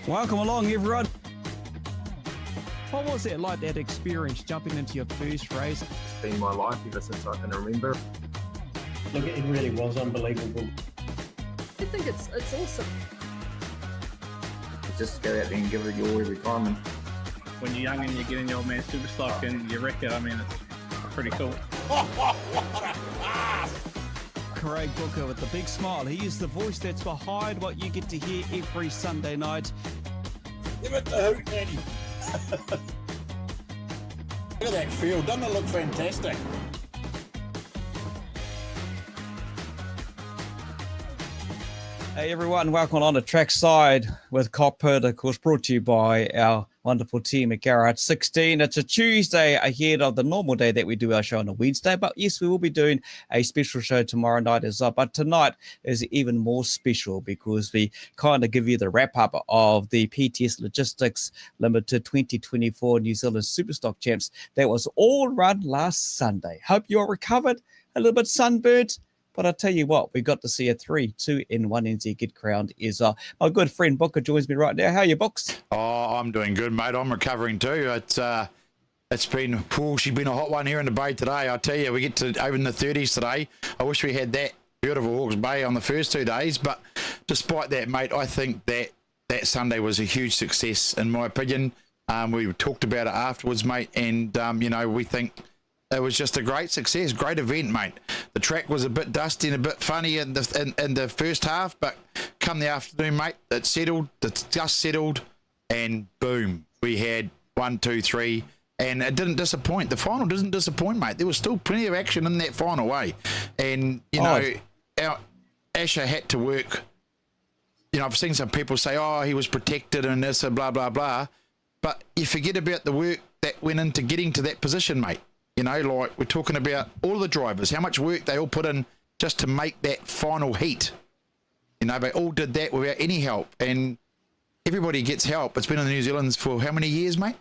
Welcome along, everyone. What was it like, that experience, jumping into your first race? It's been my life ever since I can remember. Look, it really was unbelievable. I think it's awesome. Just go out there and give it your every time. And when you're young and you get in the old man Superstock and you wreck it, I mean, it's pretty cool. Craig Booker with the big smile. He is the voice that's behind what you get to hear every Sunday night. Give it the hoot, Daddy. Look at that field. Doesn't it look fantastic? Hey everyone, welcome on to Trackside with Kokpit, of course, brought to you by our wonderful team at GARAGE16. It's a Tuesday ahead of the normal day that we do our show on a Wednesday, but yes, we will be doing a special show tomorrow night as well. But tonight is even more special because we kind of give you the wrap-up of the PTS Logistics Limited 2024 New Zealand Superstock Champs that was all run last Sunday. Hope you all recovered, a little bit sunburned. But I'll tell you what, we got to see a 3, 2 in 1 NZ get crowned is my good friend Booker joins me right now. How are you, Books? Oh, I'm doing good, mate. I'm recovering too. She's been a hot one here in the Bay today. I tell you, we get to over in the 30s today. I wish we had that beautiful Hawke's Bay on the first 2 days. But despite that, mate, I think that Sunday was a huge success, in my opinion. We talked about it afterwards, mate, and, we think it was just a great success, great event, mate. The track was a bit dusty and a bit funny in the first half, but come the afternoon, mate, it settled, the dust settled, and boom, we had 1, 2, 3, and it didn't disappoint. The final didn't disappoint, mate. There was still plenty of action in that final way, and our Asher had to work. I've seen some people say, "Oh, he was protected and this and blah blah blah," but you forget about the work that went into getting to that position, mate. Like we're talking about all the drivers, how much work they all put in just to make that final heat. They all did that without any help, and everybody gets help. It's been in the New Zealand's for how many years, mate?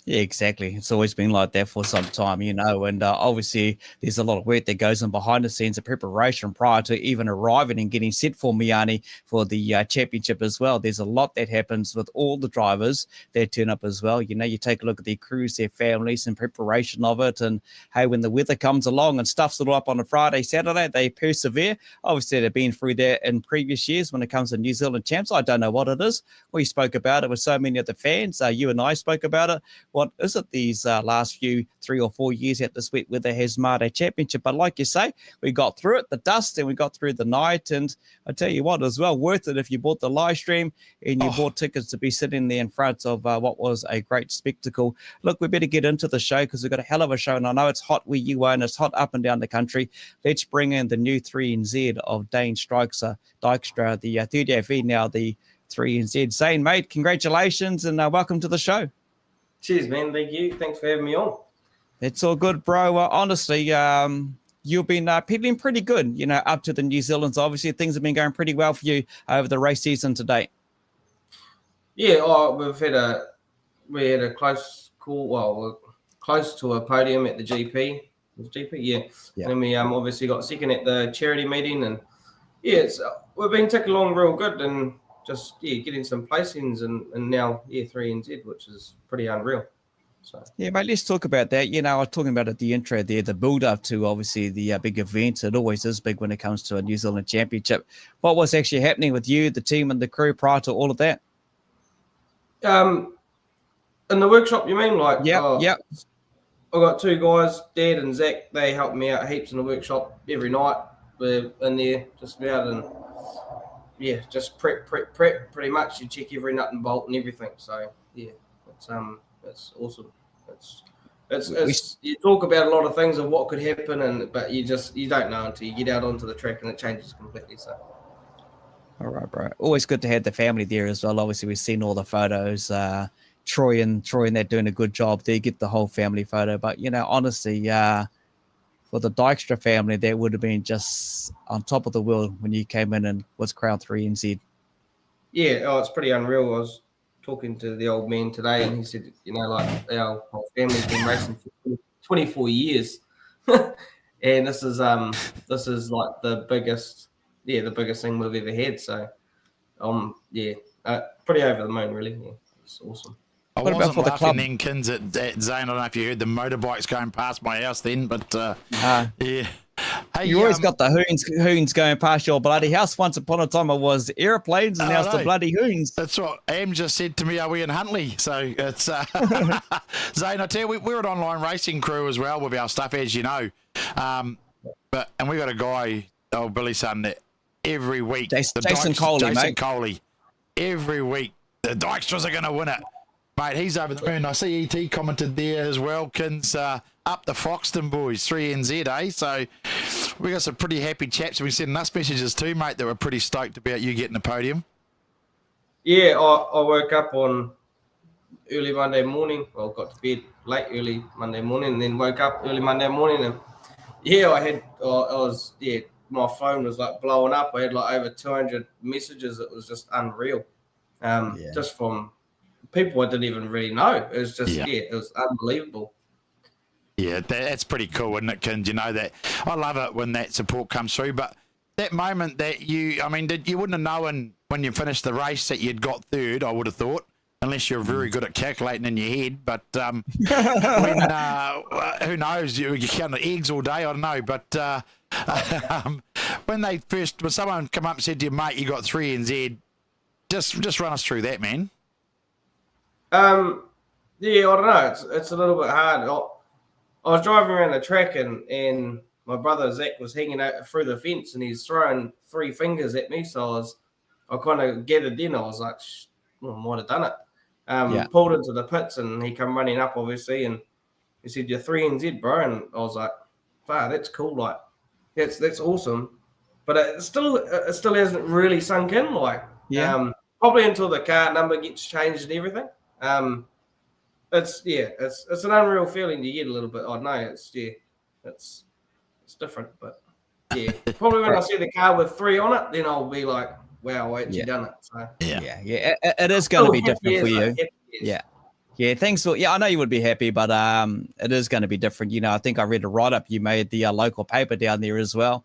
Yeah, exactly. It's always been like that for some time, and obviously there's a lot of work that goes on behind the scenes of preparation prior to even arriving and getting set for Miani for the championship as well. There's a lot that happens with all the drivers that turn up as well. You take a look at their crews, their families, and preparation of it. And hey, when the weather comes along and stuffs it all up on a Friday, Saturday, they persevere. Obviously, they've been through that in previous years when it comes to New Zealand champs. I don't know what it is. We spoke about it with so many of the fans. You and I spoke about it. What is it these last 3 or 4 years that this wet weather has marred a championship? But like you say, we got through it, the dust, and we got through the night. And I tell you what, as well, worth it if you bought the live stream and you bought tickets to be sitting there in front of what was a great spectacle. Look, we better get into the show because we've got a hell of a show. And I know it's hot where you are and it's hot up and down the country. Let's bring in the new 3NZ of Dane Dykstra, the 30AV, now the 3NZ. Zane, mate, congratulations and welcome to the show. Cheers, man. Thank you. Thanks for having me on. It's all good, bro. Honestly, you've been pedaling pretty good, up to the New Zealand's. Obviously, things have been going pretty well for you over the race season to date. Yeah, we had a close call. Well, we're close to a podium at the GP. It was GP, yeah. And we obviously got second at the charity meeting, and we've been ticking along real good and just getting some placings and now 3NZ, which is pretty unreal. So yeah, mate, let's talk about that. I was talking about at the intro there, the build up to obviously the big event. It always is big when it comes to a New Zealand championship. What was actually happening with you, the team, and the crew prior to all of that? In the workshop, you mean? Yeah. I got 2 guys, Dad and Zach. They help me out heaps in the workshop every night. We're in there just about and just prep. Pretty much, you check every nut and bolt and everything. So it's awesome. It's you talk about a lot of things of what could happen, but you don't know until you get out onto the track and it changes completely. So. All right, bro. Always good to have the family there as well. Obviously, we've seen all the photos. Troy and they're doing a good job. They get the whole family photo, but honestly, for the Dykstra family, that would have been just on top of the world when you came in and was crowned 3NZ. Yeah, it's pretty unreal. I was talking to the old man today, and he said, our whole family's been racing for 24 years, and this is like the biggest thing we've ever had. So, pretty over the moon, really. Yeah, it's awesome. I What about wasn't for the laughing club? then, Kins, at Zane. I don't know if you heard the motorbikes going past my house then, but yeah. Hey, You always got the hoons going past your bloody house. Once upon a time it was airplanes, and now it's the bloody hoons. That's what Am just said to me. Are we in Huntley? So it's Zane. I tell you, we're an online racing crew as well with our stuff, as you know. And we got a guy, old Billy son, that every week, Jason Coley, mate. Coley, every week the Dykstras are going to win it. Mate, he's over the moon. I see ET commented there as well. Kins, up the Foxton boys, 3NZ, eh? So we got some pretty happy chaps. We sent us messages too, mate, that were pretty stoked about you getting the podium. Yeah, I woke up on early Monday morning. Well, got to bed late early Monday morning, and then woke up early Monday morning, and my phone was like blowing up. I had like over 200 messages. It was just unreal. Just from people I didn't even really know. It was just, it was unbelievable. Yeah, that's pretty cool, isn't it, Kins? You know that. I love it when that support comes through, but that moment that you wouldn't have known when you finished the race that you'd got third, I would have thought, unless you're very good at calculating in your head. But who knows? You count the eggs all day, I don't know. But when someone come up and said to you, mate, you got 3NZ, just run us through that, man. I don't know. It's a little bit hard. I was driving around the track and my brother Zach was hanging out through the fence and he's throwing 3 fingers at me. So I kind of gathered in. I was like, I might have done it. Pulled into the pits and he come running up, obviously, and he said, "You're 3NZ, bro." And I was like, "Wow, that's cool. Like, that's awesome." But it still hasn't really sunk in. Like, probably until the car number gets changed and everything. It's an unreal feeling to get a little bit. I know it's different, but probably when I see the car with 3 on it, then I'll be like, wow, I actually done it. So it is going to be different for you. Thanks for I know you would be happy, but it is going to be different. You know, I think I read a write-up you made the local paper down there as well.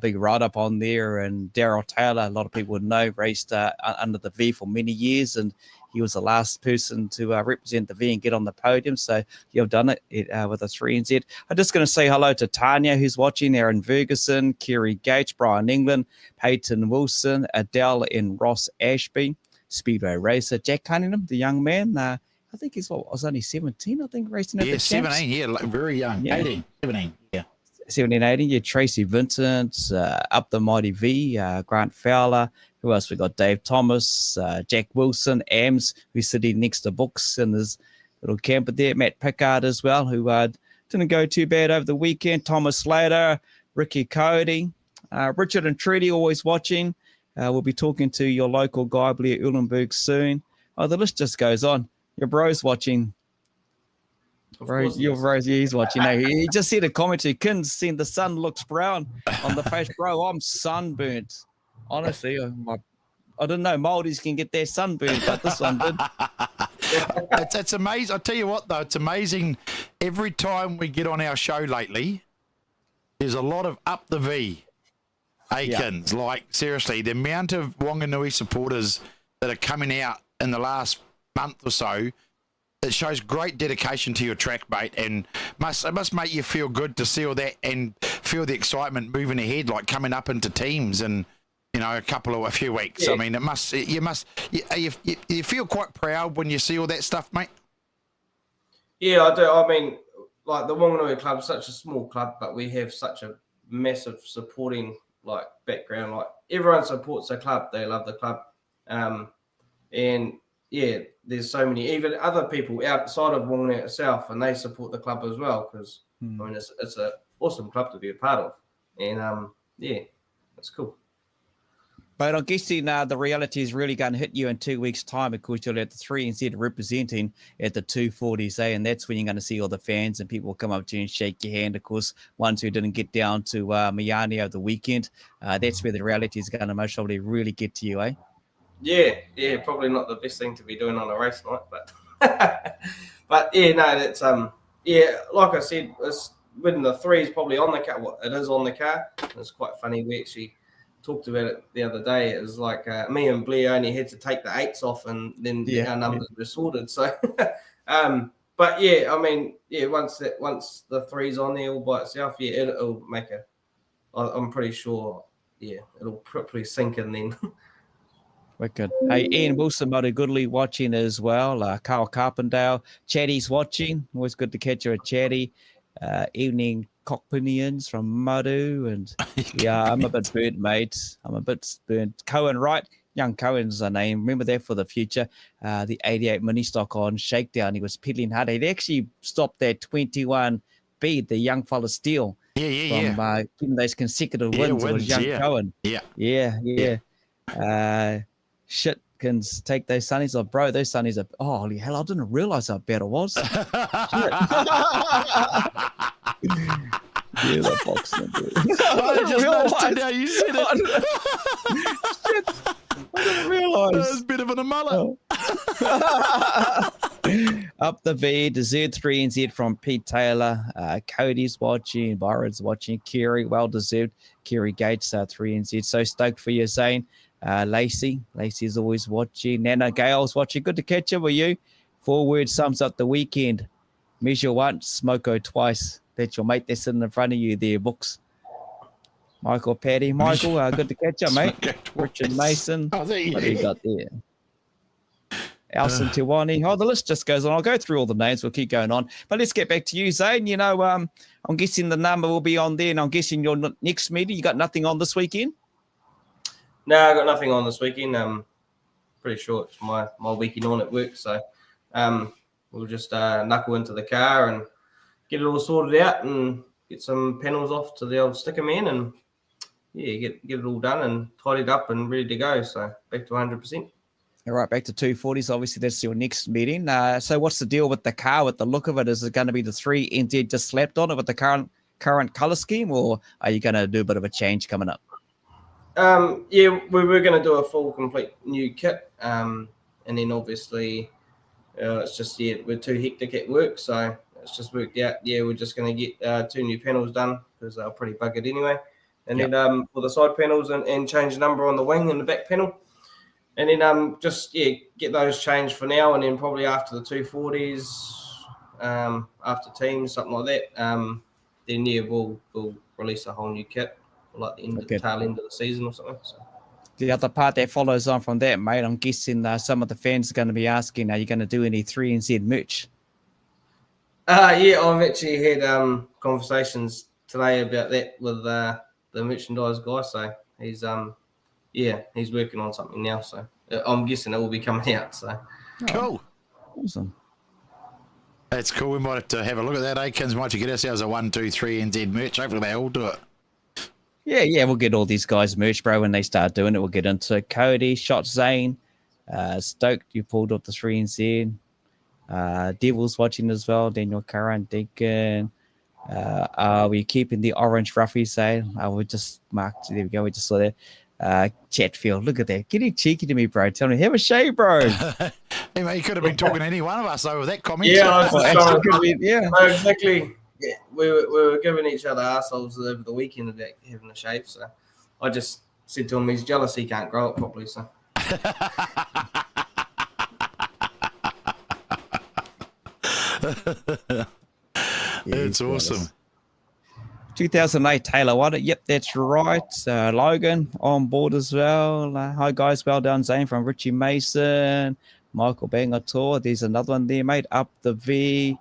Big write-up on there, and Daryl Taylor, a lot of people would know, raced under the V for many years, and he was the last person to represent the V and get on the podium. So you've done it with a 3NZ. I'm just going to say hello to Tanya, who's watching, Aaron Ferguson, Kerry Gates, Brian England, Peyton Wilson, Adele and Ross Ashby, Speedway racer, Jack Cunningham, the young man. I think I was only 17, I think, racing at the 17, very young. 18, 17, 17, 18, Tracy Vincent, Up the Mighty V, Grant Fowler. Who else? We got Dave Thomas, Jack Wilson, Ams, who's sitting next to Books in his little camper there. Matt Pickard as well, who didn't go too bad over the weekend. Thomas Slater, Ricky Cody, Richard and Trudy always watching. We'll be talking to your local guy, Blair Uhlenberg, soon. Oh, the list just goes on. Your bro's watching. Your bro's, he's watching. No, he just said a comment to Kins saying the sun looks brown on the face. Bro, I'm sunburnt. Honestly, I don't know. Maldies can get their sunburn, but this one did. It's amazing. I'll tell you what, though. It's amazing. Every time we get on our show lately, there's a lot of Up the V Aikens. Like, seriously, the amount of Wanganui supporters that are coming out in the last month or so, it shows great dedication to your track, mate, and it must make you feel good to see all that and feel the excitement moving ahead, like coming up into teams and, you know, a few weeks. I mean, you feel quite proud when you see all that stuff, mate? Yeah, I do. I mean, like the Wanganui Club is such a small club, but we have such a massive supporting background. Like everyone supports the club. They love the club. And there's so many, even other people outside of Wanganui itself, and they support the club as well, because I mean, it's an awesome club to be a part of. And it's cool. But I'm guessing the reality is really going to hit you in 2 weeks' time, because you're at the 3NZ representing at the 240s, and that's when you're going to see all the fans and people will come up to you and shake your hand. Of course, ones who didn't get down to Miami over the weekend, that's where the reality is going to most probably really get to you, eh? Yeah, probably not the best thing to be doing on a race night, but that's like I said, it's when the 3 is probably on the car. It is on the car. It's quite funny. We actually talked about it the other day. It was like me and Blair only had to take the 8s off, and then our numbers were sorted. So, but yeah, I mean, yeah, once the 3's on there all by itself, yeah, it'll make I'm pretty sure, yeah, it'll probably sink in then. Wicked. Hey, Ian Wilson, Mother Goodley watching as well. Carl Carpendale, Chatty's watching. Always good to catch you at Chatty. Evening Cockpinians from Madu. And yeah, I'm a bit burnt, mate. I'm a bit burnt. Cohen, right? Young Cohen's a name. Remember that for the future. The 88 mini stock on Shakedown. He was pedaling hard. He actually stopped that 21B, the young fella Steele. From getting those consecutive wins. It was young Cohen. Yeah. Shit can take those sunnies off, bro. Those sunnies are holy hell, I didn't realize how bad it was. Yeah, that box. I just noticed it now you said it. Shit. I didn't realize. That's a bit of an mullet. Up the V, Desert 3 NZ from Pete Taylor. Cody's watching, Byron's watching, Kerry, well deserved. Kerry Gates, 3 NZ. So stoked for you, Zane. Lacey's always watching. Nana Gale's watching. Good to catch up with you. 4 words sums up the weekend. Measure once, smoko twice. That's your mate that's sitting in front of you there, books. Michael Paddy. Michael, good to catch up, mate. Richard Mason. Oh, there you what do you got there? Alison Tiwani. Oh, the list just goes on. I'll go through all the names. We'll keep going on. But let's get back to you, Zane. You know, I'm guessing the number will be on there, and I'm guessing your next meeting, you got nothing on this weekend? No, I got nothing on this weekend. Pretty sure it's my weekend on at work. So we'll just knuckle into the car and get it all sorted out and get some panels off to the old sticker man and, yeah, get it all done and tidied up and ready to go. So back to 100%. All right, back to 240s. Obviously, that's your next meeting. So what's the deal with the car, with the look of it? Is it going to be the 3 NZ just slapped on it with the current colour scheme, or are you going to do a bit of a change coming up? Yeah, we were going to do a full, complete new kit. And then obviously it's just, yeah, we're too hectic at work. So it's just worked out. Yeah, we're just going to get 2 new panels done because they're pretty buggered anyway. And then for the side panels and change the number on the wing and the back panel. And then just, yeah, get those changed for now. And then probably after the 240s, after teams, something like that, then, yeah, we'll release a whole new kit. Like the tail end of the season or something. So. The other part that follows on from that, mate, I'm guessing some of the fans are going to be asking, are you going to do any 3 NZ merch? Yeah, I've actually had conversations today about that with the merchandise guy. So he's he's working on something now. So I'm guessing it will be coming out. So cool, awesome. That's cool. We might have to have a look at that. Akins, might you get ourselves a 1, 2, 3 NZ merch? Hopefully they all do it. Yeah, we'll get all these guys merch, bro, when they start doing it. We'll get into Cody, Shot Zane, Stoked, you pulled up the 3 NZ. Devil's watching as well, Daniel Curran, Deacon. Are we keeping the orange roughies, Zane? We just marked, there we go, we just saw that. Chatfield, look at that. Getting cheeky to me, bro. Tell me, have a shave, bro. Hey, mate, you could have been talking to any one of us over that comment. Yeah, no, exactly. Yeah, we were giving each other arseholes over the weekend about having a shave. So I just said to him, he's jealous he can't grow it properly. So it's awesome. 2008 Taylor won it. Yep, that's right. Logan on board as well. Hi guys, well done. Zane from Richie Mason, Michael Bangator. There's another one there, mate. Up the V.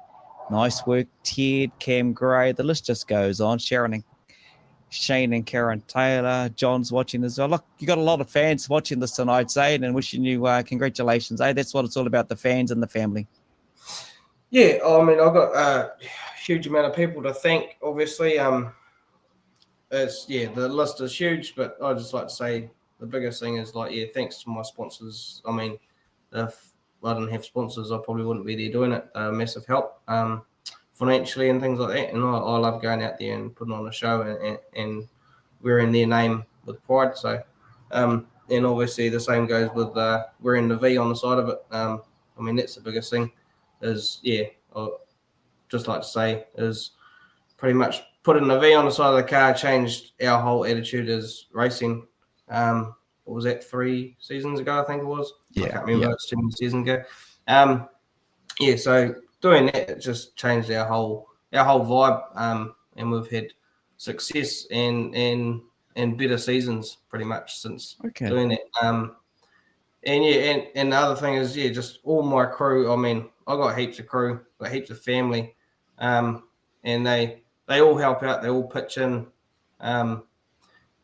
Nice work, Ted, Cam Gray. The list just goes on. Shane and Karen Taylor. John's watching as well. Look, you got a lot of fans watching this tonight, Zane, and wishing you congratulations. That's what it's all about, the fans and the family. Yeah, I mean, I've got a huge amount of people to thank, obviously. The list is huge, but I'd just like to say the biggest thing is, thanks to my sponsors. I mean, if I didn't have sponsors, I probably wouldn't be there doing it. Massive help financially and things like that. And I love going out there and putting on a show and wearing their name with pride. So, and obviously the same goes with wearing the V on the side of it. I mean, that's the biggest thing is, I'd just like to say is pretty much putting the V on the side of the car changed our whole attitude as racing. What was that, 3 seasons ago? I think it was. I Yeah, can't remember. It's 2 seasons ago. Yeah, so doing that, it just changed our whole vibe. And we've had success and better seasons pretty much since doing it. And yeah, and the other thing is, yeah, just all my crew. I mean, I got heaps of crew, got heaps of family, and they all help out. They all pitch in. And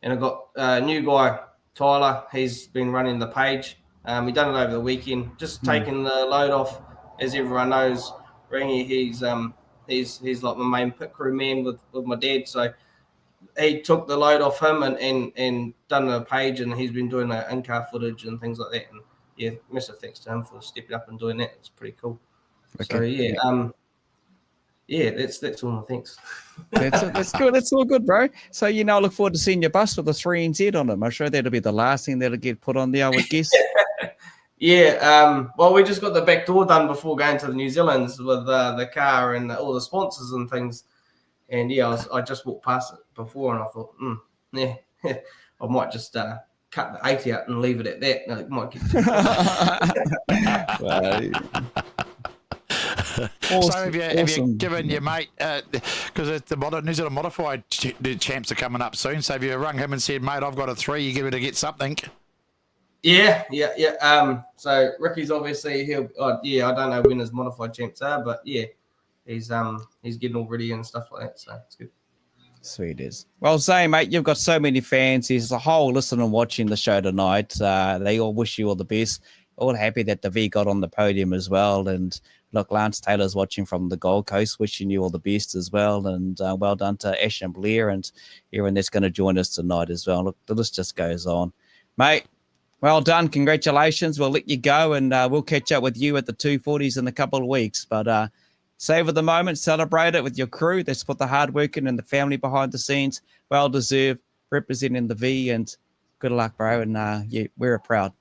I got a new guy, Tyler. He's been running the page. He done it over the weekend, just taking the load off. As everyone knows, Ringy, he's like my main pit crew man with my dad. So he took the load off him and done the page, and he's been doing the in-car footage and things like that. And yeah, massive thanks to him for stepping up and doing that. It's pretty cool. So yeah, that's all my thanks. That's good. That's all good, bro. So I look forward to seeing your bus with the 3NZ on it. I'm sure that'll be the last thing that'll get put on there, I would guess. Yeah. Well, we just got the back door done before going to the New Zealand's with the car and all the sponsors and things. And yeah, I just walked past it before, and I thought, yeah, I might just cut the 80 out and leave it at that. It might get So have you given your mate, because the New Zealand Modified champs are coming up soon, so have you rung him and said, mate, I've got a 3, you give it to get something? Yeah. So Ricky's obviously, I don't know when his Modified champs are, but yeah, he's getting all ready and stuff like that, so it's good. Sweet is. Well, Zane, mate, you've got so many fans. There's a whole listening and watching the show tonight. They all wish you all the best. All happy that the V got on the podium as well. And look, Lance Taylor's watching from the Gold Coast, wishing you all the best as well. And well done to Asher and Blair and everyone that's going to join us tonight as well. Look, the list just goes on. Mate, well done. Congratulations. We'll let you go, and we'll catch up with you at the 240s in a couple of weeks. But savor the moment, celebrate it with your crew. That's put the hard work in and the family behind the scenes. Well deserved, representing the V, and good luck, bro. And we're proud.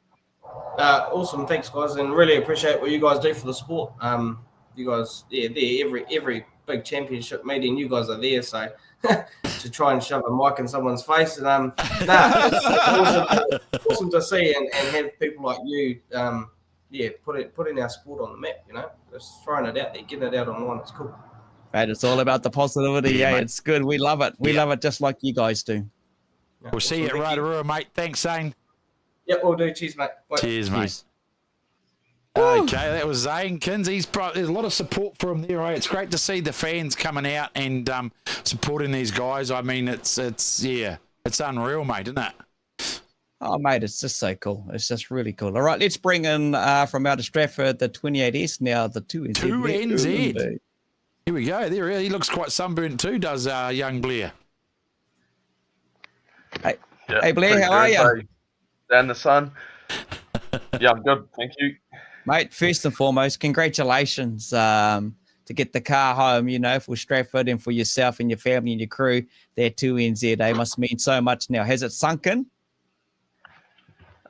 Awesome, thanks, guys, and really appreciate what you guys do for the sport. You guys, there every big championship meeting, you guys are there. So to try and shove a mic in someone's face, and it's awesome to see and have people like you, putting our sport on the map. Just throwing it out there, getting it out online. It's cool. Mate, it's all about the positivity. Yeah, it's good. We love it. We love it just like you guys do. We'll see you at Rotorua, mate. Thanks, Zane. Yep, we'll do. Cheers, mate. Bye. Cheers, mate. Okay, that was Zane Kinsey. There's a lot of support for him there, right? It's great to see the fans coming out and supporting these guys. I mean, it's unreal, mate, isn't it? Oh, mate, it's just so cool. It's just really cool. All right, let's bring in from out of Stratford the 28S now, the 2NZ. 2NZ. Here we go. There he looks quite sunburnt too, does young Blair. Hey Blair, how are you? Down the sun. Yeah, I'm good. Thank you. Mate, first and foremost, congratulations to get the car home, for Stratford and for yourself and your family and your crew. That 2NZ must mean so much now. Has it sunk in?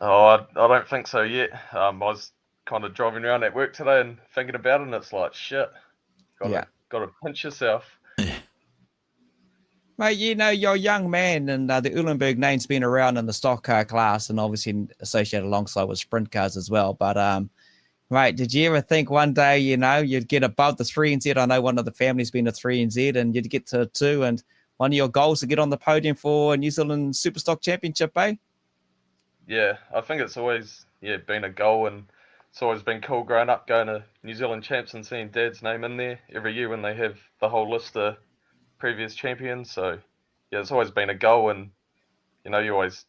Oh, I don't think so yet. I was kind of driving around at work today and thinking about it, and it's like, shit. Got to pinch yourself. Mate, you're a young man, and the Uhlenberg name's been around in the stock car class and obviously associated alongside with sprint cars as well. But, mate, did you ever think one day, you'd get above the 3NZ? I know one of the families been a 3NZ, and you'd get to a 2, and one of your goals to get on the podium for New Zealand Superstock Championship, eh? Yeah, I think it's always been a goal, and it's always been cool growing up going to New Zealand champs and seeing Dad's name in there every year when they have the whole list of previous champions. So yeah, it's always been a goal, and you always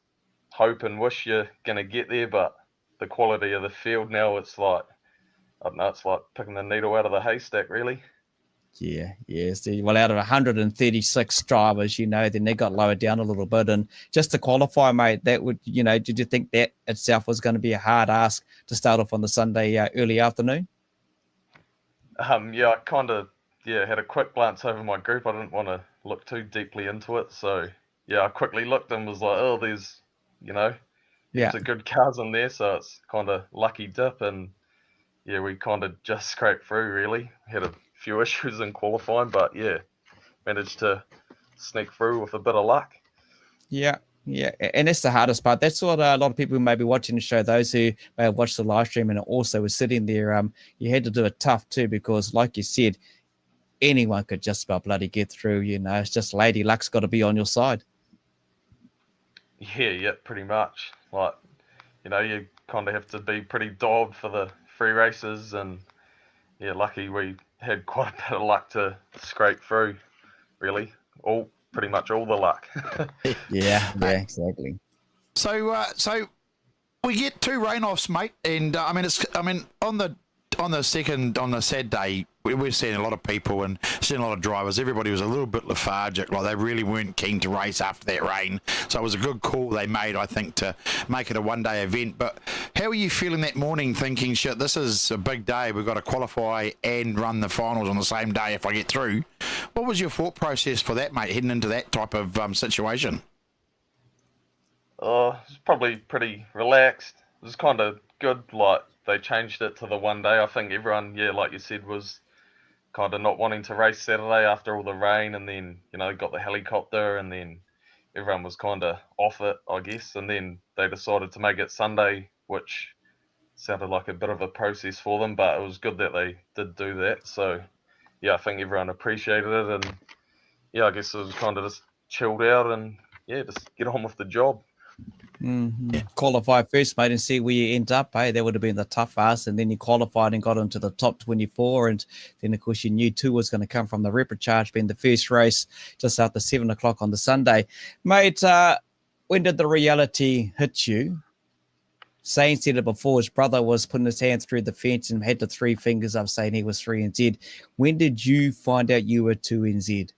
hope and wish you're gonna get there, but the quality of the field now, it's like, I don't know, it's like picking the needle out of the haystack, really. Yeah. Well, out of 136 drivers, then they got lowered down a little bit. And just to qualify, mate, that would, did you think that itself was going to be a hard ask to start off on the Sunday early afternoon? I kind of had a quick glance over my group. I didn't want to look too deeply into it, so I quickly looked and was like, oh, there's some good cars in there, so it's kind of lucky dip, and we kind of just scraped through. Really had a few issues in qualifying, but managed to sneak through with a bit of luck. Yeah, Yeah, and that's the hardest part. That's what a lot of people who may be watching the show, those who may have watched the live stream and also were sitting there, you had to do it tough too, because like you said, anyone could just about bloody get through, it's just Lady Luck's got to be on your side. Yeah, pretty much. Like, you kind of have to be pretty dogged for the free races, and yeah, lucky we had quite a bit of luck to scrape through, really. Pretty much all the luck. Yeah, exactly. So we get 2 rain-offs, mate, and on the sad day, we're seeing a lot of people and seeing a lot of drivers. Everybody was a little bit lethargic, like they really weren't keen to race after that rain. So it was a good call they made, I think, to make it a one-day event. But how were you feeling that morning, thinking, shit, this is a big day, we've got to qualify and run the finals on the same day if I get through? What was your thought process for that, mate, heading into that type of situation? It was probably pretty relaxed. It was kind of good, like they changed it to the one day. I think everyone, like you said, was kind of not wanting to race Saturday after all the rain, and then, got the helicopter, and then everyone was kind of off it, I guess, and then they decided to make it Sunday, which sounded like a bit of a process for them, but it was good that they did do that. So, I think everyone appreciated it, and I guess it was kind of just chilled out and, just get on with the job. Mm-hmm. Qualify first, mate, and see where you end up. That would have been the tough ask, and then you qualified and got into the top 24, and then of course you knew 2 was going to come from the reprecharge, being the first race just after 7 o'clock on the Sunday, mate. When did the reality hit you? Zane said it before, his brother was putting his hand through the fence and had the 3 fingers up saying he was 3NZ. When did you find out you were 2NZ? It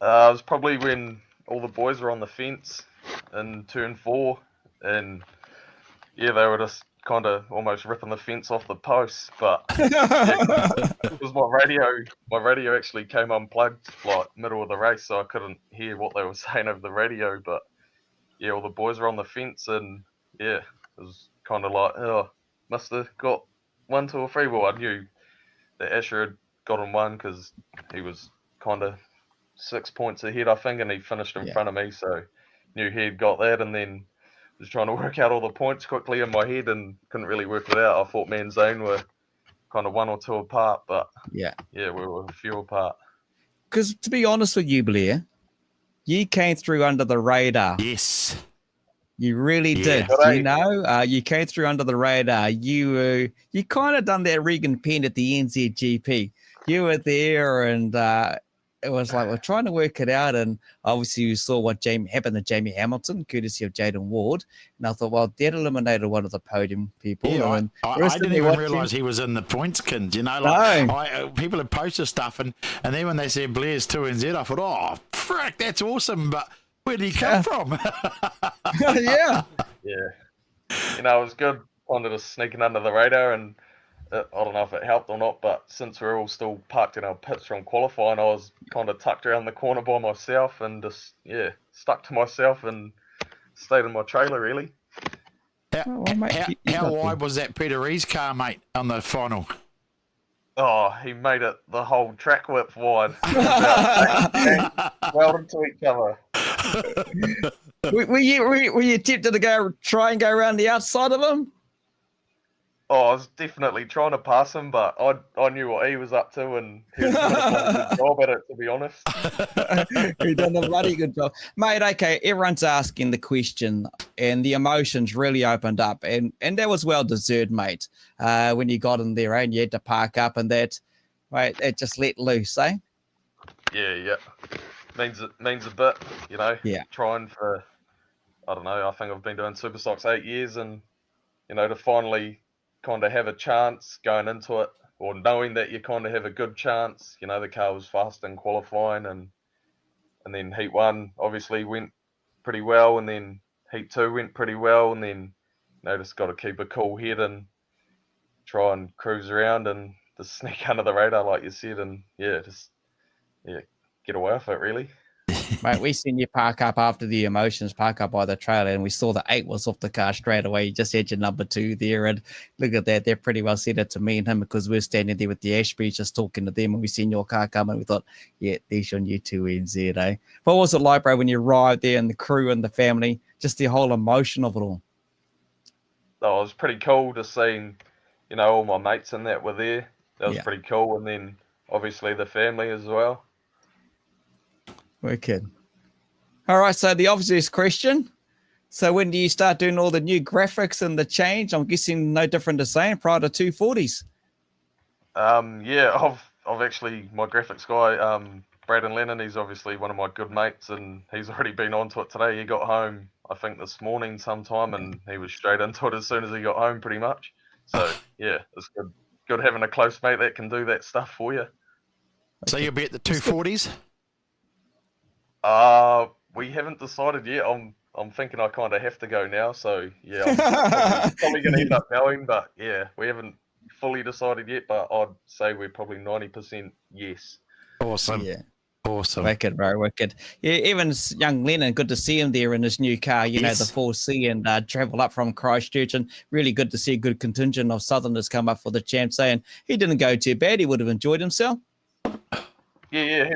was probably when all the boys were on the fence in turn 4, and they were just kind of almost ripping the fence off the posts, but because my radio actually came unplugged like middle of the race, so I couldn't hear what they were saying over the radio. But all the boys were on the fence, and it was kind of like, must have got 1, 2 or 3. Well, I knew that Asher had gotten 1 because he was kind of 6 points ahead, I think, and he finished in front of me, so knew he'd got that, and then was trying to work out all the points quickly in my head and couldn't really work it out. I thought me and Zane were kind of 1 or 2 apart, but we were a few apart. Because to be honest with you, Blair, you came through under the radar. Yes. You really did. You came through under the radar. You kind of done that Regan Penn at the NZGP. You were there, and it was like we're trying to work it out, and obviously you saw what happened to Jamie Hamilton, courtesy of Jaden Ward, and I thought, well, that eliminated one of the podium people. Yeah, I didn't even realise he was in the points kins. People had posted stuff, and then when they said Blair's 2NZ, I thought, oh, frick, that's awesome, but where did he come from? Yeah. It was good, kind of just sneaking under the radar, and I don't know if it helped or not, but since we're all still parked in our pits from qualifying, I was kind of tucked around the corner by myself and just, stuck to myself and stayed in my trailer, really. How wide was that Peter Rees car, mate, on the final? Oh, he made it the whole track width wide. Welded to each other. Were you tempted to try and go around the outside of him? Oh, I was definitely trying to pass him, but I knew what he was up to, and he was doing a good job at it, to be honest. He done a bloody good job. Mate, okay, everyone's asking the question, and the emotions really opened up, and that was well-deserved, mate, when you got in there, and you had to park up, and that it just let loose, eh? Yeah. Means a bit, Yeah. Trying for, I don't know, I think I've been doing Superstocks 8 years, and, to finally kind of have a chance going into it, or knowing that you kind of have a good chance. The car was fast in qualifying, and then heat 1 obviously went pretty well, and then heat 2 went pretty well, and then just got to keep a cool head and try and cruise around and just sneak under the radar, like you said, and get away with it, really. Mate, we seen you park up after the emotions, park up by the trailer, and we saw the 8 was off the car straight away. You just had your number 2 there, and look at that. They're pretty well set it to me and him because we're standing there with the Ashbys just talking to them, and we seen your car coming. We thought, yeah, there's your new 2NZ, eh? What was it like, bro, when you arrived there and the crew and the family, just the whole emotion of it all? Oh, it was pretty cool to seeing, you know, all my mates and that were there. That was pretty cool. And then obviously the family as well. Wicked. All right, so the obvious question. So when do you start doing all the new graphics and the change? I'm guessing no different to Zane prior to 240s. Yeah, I've actually, my graphics guy, Braden Lennon, he's obviously one of my good mates, and he's already been onto it today. He got home, I think, this morning sometime, and he was straight into it as soon as he got home, pretty much. So, yeah, it's good having a close mate that can do that stuff for you. So you'll be at the 240s? We haven't decided yet. I'm thinking I kind of have to go now, so yeah, I'm probably going to end up going, but yeah, we haven't fully decided yet, but I'd say we're probably 90% yes. Awesome. Yeah. Awesome. Wicked, bro, wicked. Yeah, even young Lennon, good to see him there in his new car, you know, the 4C, and travel up from Christchurch, and really good to see a good contingent of Southerners come up for the champs, and he didn't go too bad. He would have enjoyed himself. Yeah, he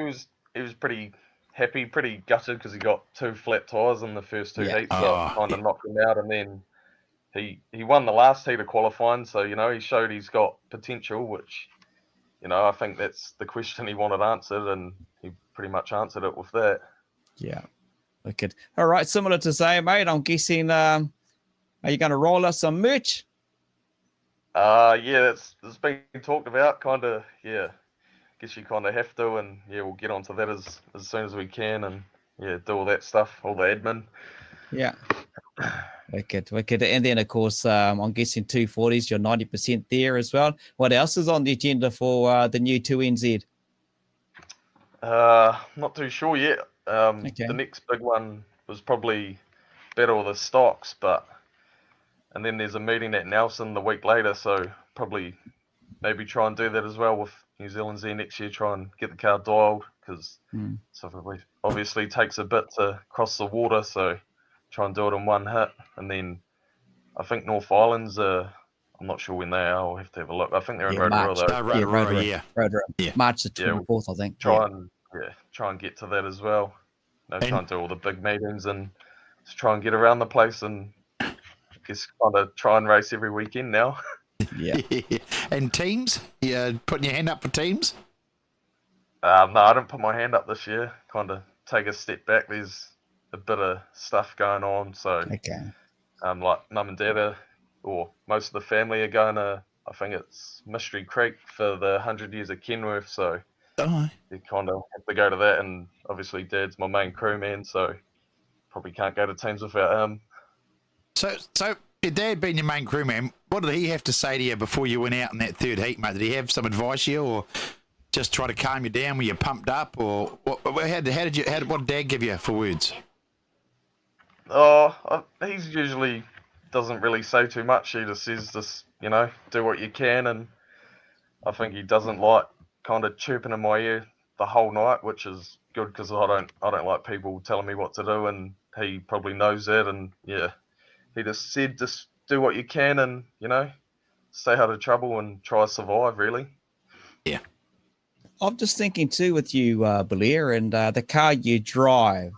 was pretty happy, pretty gutted because he got 2 flat tyres in the first 2 heats, so it kind of knocked him out, and then he won the last heat of qualifying, so, you know, he showed he's got potential, which, you know, I think that's the question he wanted answered, and he pretty much answered it with that. Yeah, wicked. All right, similar to Zane, mate, I'm guessing, are you going to roll us some merch? Yeah, it's been talked about, kind of, yeah. Guess you kind of have to, and yeah, we'll get onto that as soon as we can, and yeah, do all that stuff, all the admin. Yeah. Wicked. And then, of course, I'm guessing 240s, you're 90% there as well. What else is on the agenda for the new 2NZ? Not too sure yet. The next big one was probably Battle of the Stocks, and then there's a meeting at Nelson the week later, so probably maybe try and do that as well with New Zealand Z next year, try and get the car dialed, because it obviously takes a bit to cross the water, so try and do it in one hit. And then I think North Island's, I'm not sure when they are, I'll have to have a look. I think they're in Rotorua though. Rotorua. March the 24th, I think. Try and get to that as well. You know, try and do all the big meetings and just try and get around the place, and I guess kind of try and race every weekend now. Yeah. And teams? Yeah, putting your hand up for teams? No, I didn't put my hand up this year. Kind of take a step back. There's a bit of stuff going on, so like mum and dad or most of the family are going to, I think it's Mystery Creek for the 100 years of Kenworth, so they kind of have to go to that, and obviously Dad's my main crewman, so probably can't go to teams without him. So your dad being your main crewman, what did he have to say to you before you went out in that third heat, mate? Did he have some advice you, or just try to calm you down when you're pumped up, or what did Dad give you for words? He's usually doesn't really say too much. He just says, just, you know, do what you can, and I think he doesn't like kind of chirping in my ear the whole night, which is good because I don't like people telling me what to do, and he probably knows that, and yeah. He just said, just do what you can and, you know, stay out of trouble and try to survive, really. Yeah. I'm just thinking, too, with you, Blair, and the car you drive,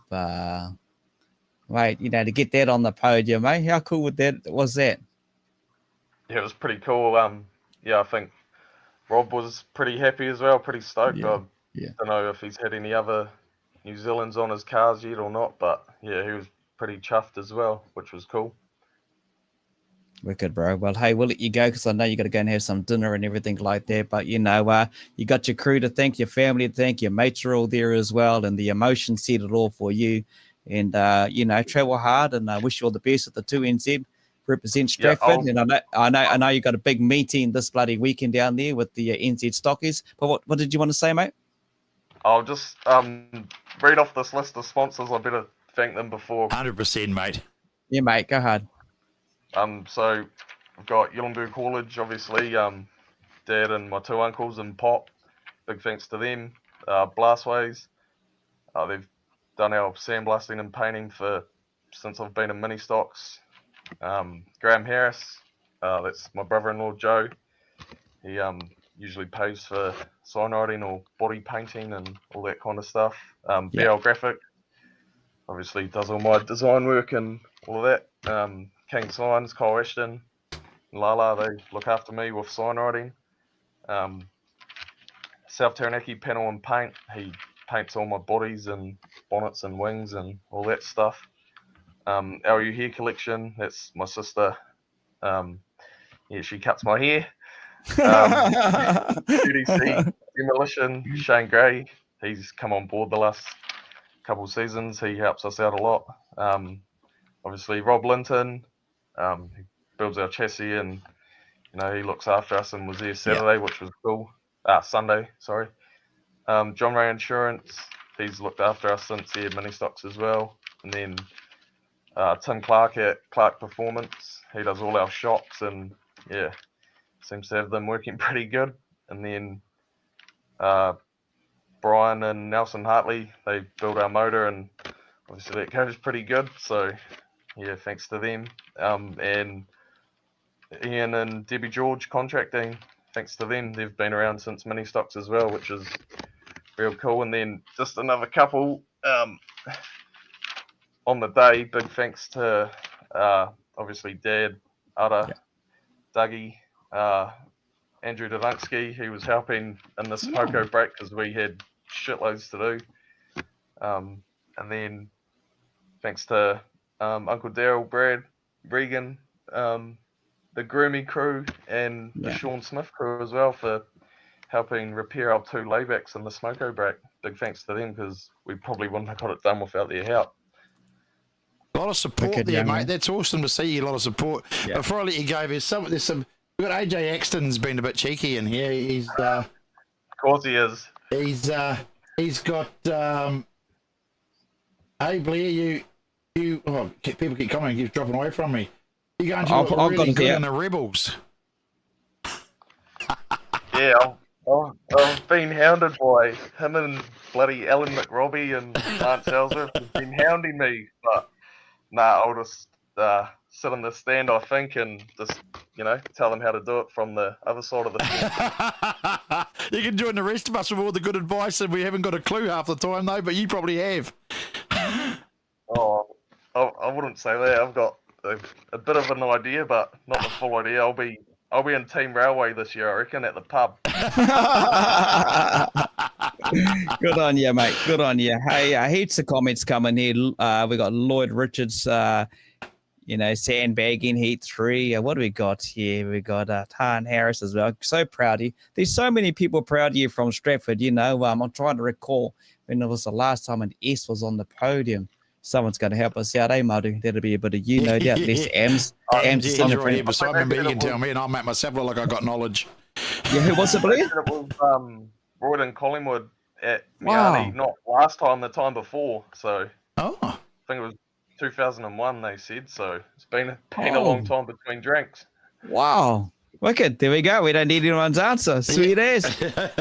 mate, you know, to get that on the podium, mate, how cool was that? Yeah, it was pretty cool. Yeah, I think Rob was pretty happy as well, pretty stoked. I don't know if he's had any other New Zealanders on his cars yet or not, but yeah, he was pretty chuffed as well, which was cool. Wicked, bro. Well, hey, we'll let you go because I know you got to go and have some dinner and everything like that. But, you know, you got your crew to thank, your family to thank, your mates are all there as well, and the emotion said it all for you. And, you know, travel hard, and I wish you all the best at the 2NZ. Represent Stratford, and I know you got a big meeting this bloody weekend down there with the NZ Stockies. But what did you want to say, mate? I'll just read off this list of sponsors. I better thank them before. 100%, mate. Yeah, mate, go ahead. So we've got Uhlenberg Haulage, obviously, Dad and my 2 uncles and Pop. Big thanks to them. Blastways, they've done our sandblasting and painting since I've been in mini stocks. Graham Harris, that's my brother-in-law Joe. He usually pays for sign writing or body painting and all that kind of stuff. BL Graphic, obviously does all my design work and all of that. King Signs, Kyle Ashton, and Lala, they look after me with sign writing. South Taranaki Panel and Paint, he paints all my bodies and bonnets and wings and all that stuff. LU Hair Collection, that's my sister. She cuts my hair. UDC Demolition, Shane Gray, he's come on board the last couple of seasons. He helps us out a lot. Obviously Rob Linton, he builds our chassis and he looks after us and was there Saturday, which was cool. Sunday, sorry. John Ray Insurance, he's looked after us since he had mini stocks as well. And then Tim Clark at Clark Performance, he does all our shops and seems to have them working pretty good. And then Brian and Nelson Hartley, they build our motor and obviously that goes pretty good. So thanks to them. And Ian and Debbie George Contracting, thanks to them, they've been around since mini stocks as well, which is real cool. And then just another couple on the day, big thanks to obviously Dad, Ada, Dougie, Andrew Dadunsky, he was helping in the smoko break because we had shitloads to do. And then thanks to Uncle Daryl, Brad, Regan, the Groomy crew and the Sean Smith crew as well for helping repair our 2 laybacks in the smoko break. Big thanks to them because we probably wouldn't have got it done without their help. A lot of support there, mate. That's awesome to see you. A lot of support. Before I let you go, there's some. We've got AJ Axton's been a bit cheeky in here. He's of course he is. He's got. Hey Blair, people keep commenting. He's dropping away from me. You going to look really good in the Rebels? I've been hounded by him and bloody Alan McRobbie and Lance Ellsworth have been hounding me, but I'll just sit in the stand, I think, and just tell them how to do it from the other side of the stand. You can join the rest of us with all the good advice, and we haven't got a clue half the time though, but you probably have. Oh, I wouldn't say that. I've got a bit of an idea, but not the full idea. I'll be in Team Railway this year, I reckon, at the pub. Good on you, mate. Good on you. Hey, heaps of comments coming here. We got Lloyd Richards, sandbagging Heat 3. What do we got here? We got Tarn Harris as well. So proud of you. There's so many people proud of you from Stratford. I'm trying to recall when it was the last time an S was on the podium. Someone's going to help us out, Madu? That'll be a bit of no doubt. There's Ams. Ams is on the front. Beside me, but you can tell me, and I'll make myself look like I got knowledge. Yeah, who was it, Blair? It was Royden Collingwood at Miani, not last time, the time before. So I think it was 2001. They said so. It's been a long time between drinks. Wow, wicked. There we go. We don't need anyone's answer. Sweet as,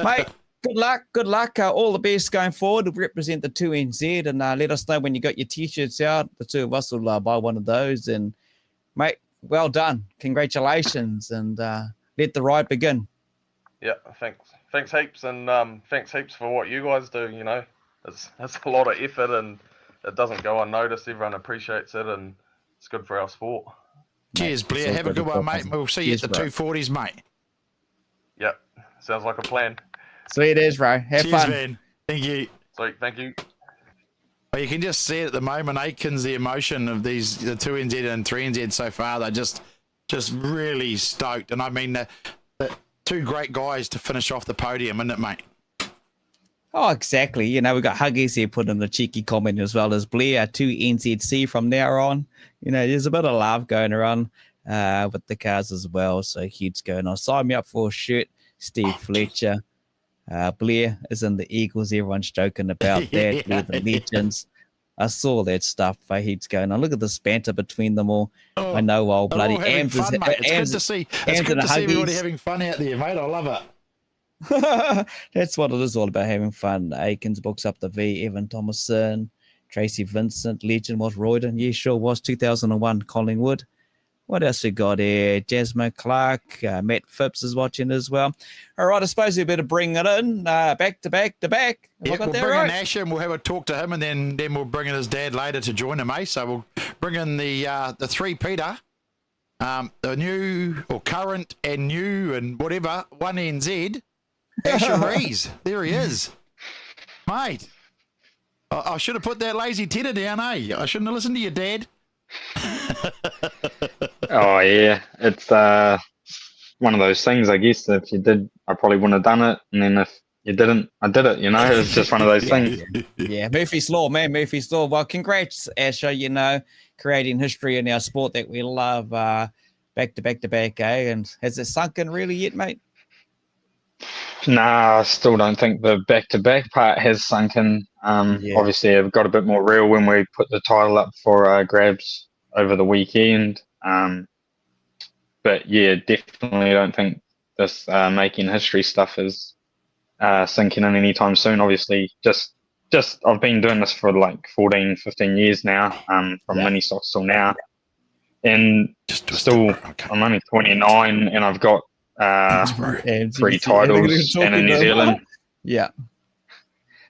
mate. Good luck. All the best going forward. We'll represent the 2NZ and let us know when you got your t-shirts out. The two of us will buy one of those. And, mate, well done. Congratulations. And let the ride begin. Yeah, thanks heaps. And thanks heaps for what you guys do. It's a lot of effort and it doesn't go unnoticed. Everyone appreciates it and it's good for our sport. Cheers, Blair. Have a good one, mate. We'll see you at the 240s, mate. Yep, sounds like a plan. Sweet as, bro. Have fun. Man. Thank you. Sweet, thank you. Well, you can just see it at the moment, Aikens, the emotion of the 2NZ and 3NZ so far. They're just really stoked. And I mean, the two great guys to finish off the podium, isn't it, mate? Oh, exactly. We've got Huggies here put in a cheeky comment as well as Blair, 2NZC from now on. There's a bit of love going around with the cars as well. So huge going on. Sign me up for a shirt, Steve Fletcher. Blair is in the Eagles. Everyone's joking about that. We're the legends. I saw that stuff. He's going on. Look at the banter between them all. I know old bloody Ams is fun, mate. It's good to see everybody having fun out there, mate. I love it. That's what it is all about, having fun. Aikens books up the V. Evan Thomason. Tracy Vincent, legend was Royden. Yeah, sure was. 2001 Collingwood. What else we got here? Jasmine Clark, Matt Phipps is watching as well. All right, I suppose we better bring it in back to back to back. Yeah, we'll bring in Asher and we'll have a talk to him, and then we'll bring in his dad later to join him, eh? So we'll bring in the three Peter, the new or current and new and whatever, one NZ, Asher Rees. There he is. Mate, I should have put that lazy tedder down, eh? I shouldn't have listened to your dad. Oh yeah, it's one of those things. I guess if you did, I probably wouldn't have done it, and then if you didn't, I did it. You know, it's just one of those things. Yeah, Murphy's Law, man, Murphy's Law. Well, congrats, Asher. You know, creating history in our sport that we love, back to back to back, eh? And has it sunk in really yet, mate? Nah, I still don't think the back-to-back part has sunk in. Obviously, it got a bit more real when we put the title up for grabs over the weekend. But yeah, definitely don't think this making history stuff is sinking in anytime soon. Obviously, just I've been doing this for like 14, 15 years now, from mini stocks till now. And still, I'm only 29 and I've got 3 titles and in New Zealand. Yeah.